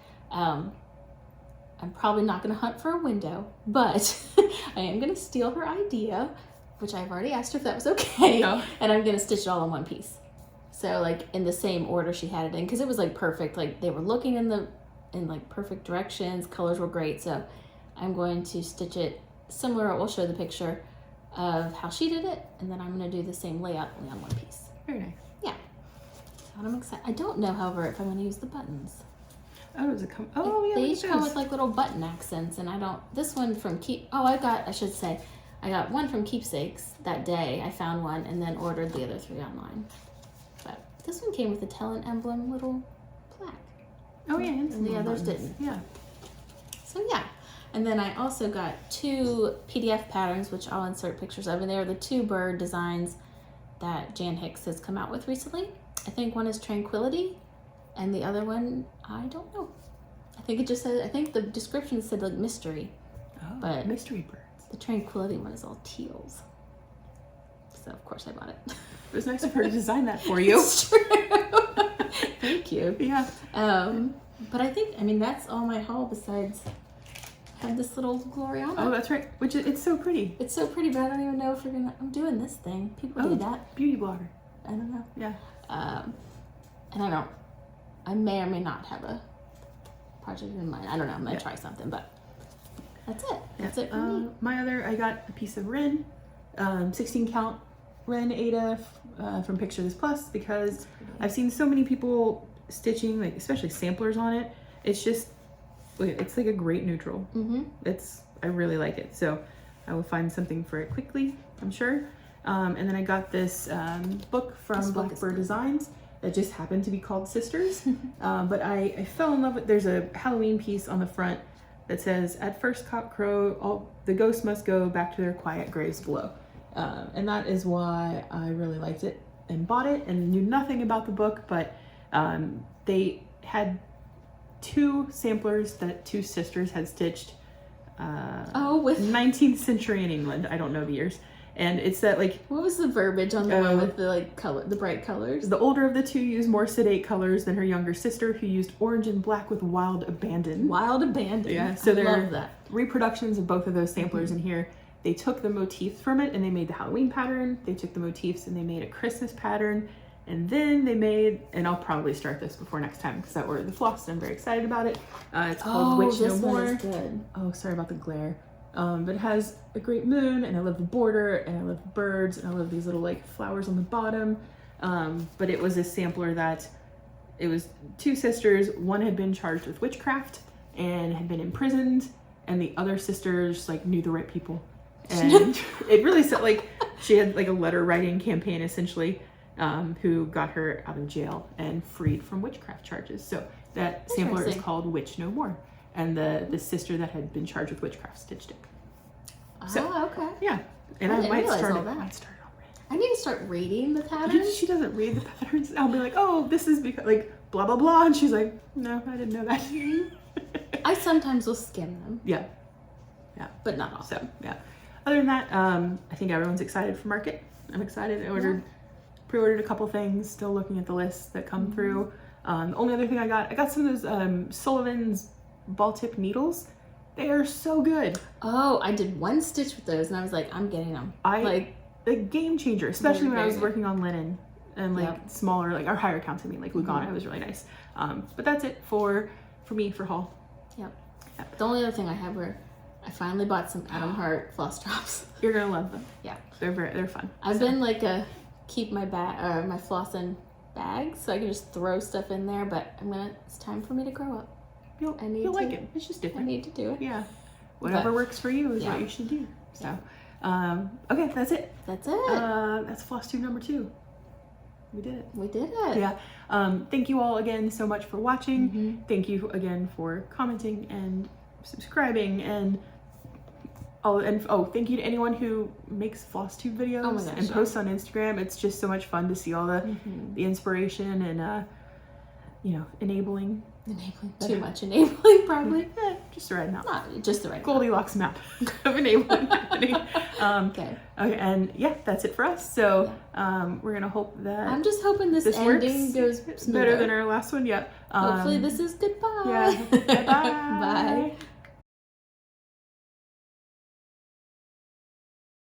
S2: I'm probably not going to hunt for a window, but I am going to steal her idea, which I've already asked her if that was okay.
S1: Oh.
S2: And I'm going to stitch it all in one piece. So like in the same order she had it in, because it was like perfect. Like they were looking in like perfect directions. Colors were great. So I'm going to stitch it similar. We'll show the picture of how she did it, and then I'm going to do the same layout only on one piece.
S1: Very nice.
S2: Yeah. So I'm excited. I don't know, however, if I'm going to use the buttons.
S1: Oh, does it come? Oh, yeah.
S2: They
S1: look
S2: each
S1: at
S2: come
S1: those.
S2: with like little button accents, and I don't. This one from I got one from Keepsakes that day. I found one and then ordered the other 3 online. But this one came with a Tellin Emblem little plaque.
S1: Oh, yeah.
S2: And the others didn't.
S1: Yeah.
S2: So yeah. And then I also got 2 PDF patterns, which I'll insert pictures of, and they are the 2 bird designs that Jan Hicks has come out with recently. I think one is Tranquility, and the other one, I don't know. I think it just said, I think the description said like mystery.
S1: Oh,
S2: But-
S1: mystery birds.
S2: The Tranquility one is all teals. So of course I bought it.
S1: It was nice of her to design that for you.
S2: It's true. Thank you.
S1: Yeah.
S2: But I think, that's all my haul besides have this little Gloriana.
S1: Oh, that's right. Which it's so pretty.
S2: It's so pretty, but I don't even know if I'm doing this thing. People do that.
S1: Beauty blogger.
S2: I don't know.
S1: Yeah.
S2: And I may or may not have a project in mind. I don't know. I'm going to try something, but that's it. That's it for me.
S1: I got a piece of Ren, 16 count Ren Ada from Picture This Plus, because I've seen so many people stitching, like especially samplers on it. It's just, it's like a great neutral.
S2: Mm-hmm.
S1: I really like it. So I will find something for it quickly, I'm sure. And then I got this book from Blackbird Designs that just happened to be called Sisters. But I fell in love with, there's a Halloween piece on the front that says, "At first cock crow, all the ghosts must go back to their quiet graves below." And that is why I really liked it and bought it, and knew nothing about the book, but they had 2 samplers that 2 sisters had stitched
S2: With
S1: 19th century in England. I don't know the years. And it's that like,
S2: what was the verbiage on the one with the like color, the bright colors?
S1: the older of the 2 used more sedate colors than her younger sister, who used orange and black with wild abandon.
S2: Wild abandon.
S1: Yeah, so
S2: I
S1: there
S2: love
S1: are
S2: that.
S1: reproductions of both of those samplers in here. They took the motifs from it and they made the Halloween pattern. They took the motifs and they made a Christmas pattern. And then they made, and I'll probably start this before next time because I ordered the floss and I'm very excited about it. It's called Witch No More.
S2: One is good.
S1: Oh, sorry about the glare. But it has a great moon, and I love the border, and I love the birds, and I love these little like flowers on the bottom. But it was a sampler that it was 2 sisters. One had been charged with witchcraft and had been imprisoned, and the other sister just like knew the right people. And it really said like she had like a letter writing campaign essentially, who got her out of jail and freed from witchcraft charges. So that sampler is called Witch No More. And the sister that had been charged with witchcraft stitched it. So,
S2: okay.
S1: Yeah. And I might start it already.
S2: I need to start reading the patterns.
S1: She doesn't read the patterns. I'll be like, oh, this is because like blah blah blah, and she's like, no, I didn't know that.
S2: I sometimes will skim them.
S1: Yeah.
S2: But not all.
S1: So yeah. Other than that, I think everyone's excited for market. I'm excited. I pre-ordered a couple things. Still looking at the lists that come through. The only other thing I got some of those Sullivan's ball tip needles. They are so good.
S2: Oh, I did 1 stitch with those, and I was like, I'm getting them.
S1: A game changer, especially when I was
S2: good.
S1: working on linen and like smaller, like our higher counts. I mean, like Lugana, it was really nice. But that's it for me for haul.
S2: Yep. The only other thing I have were I finally bought some Adam Hart floss drops.
S1: You're gonna love them.
S2: Yeah,
S1: they're fun.
S2: I've been like keep my my floss in bags so I can just throw stuff in there. But it's time for me to grow up.
S1: You'll like it. It's just different.
S2: I need to do it.
S1: Yeah. Whatever works for you is what you should do. So, okay, that's it.
S2: That's it.
S1: That's Flosstube number 2. We did it.
S2: We did it.
S1: Yeah. Thank you all again so much for watching. Thank you again for commenting and subscribing and thank you to anyone who makes Flosstube videos and posts on Instagram. It's just so much fun to see all the inspiration and enabling.
S2: Too much enabling, probably.
S1: Just the right amount.
S2: Not just the right
S1: Goldilocks map of enabling happening.
S2: Okay,
S1: and that's it for us. So we're gonna hope that
S2: I'm just hoping this ending goes
S1: better than our last one. Yeah.
S2: Hopefully this is goodbye.
S1: Yeah. Bye.
S2: Bye.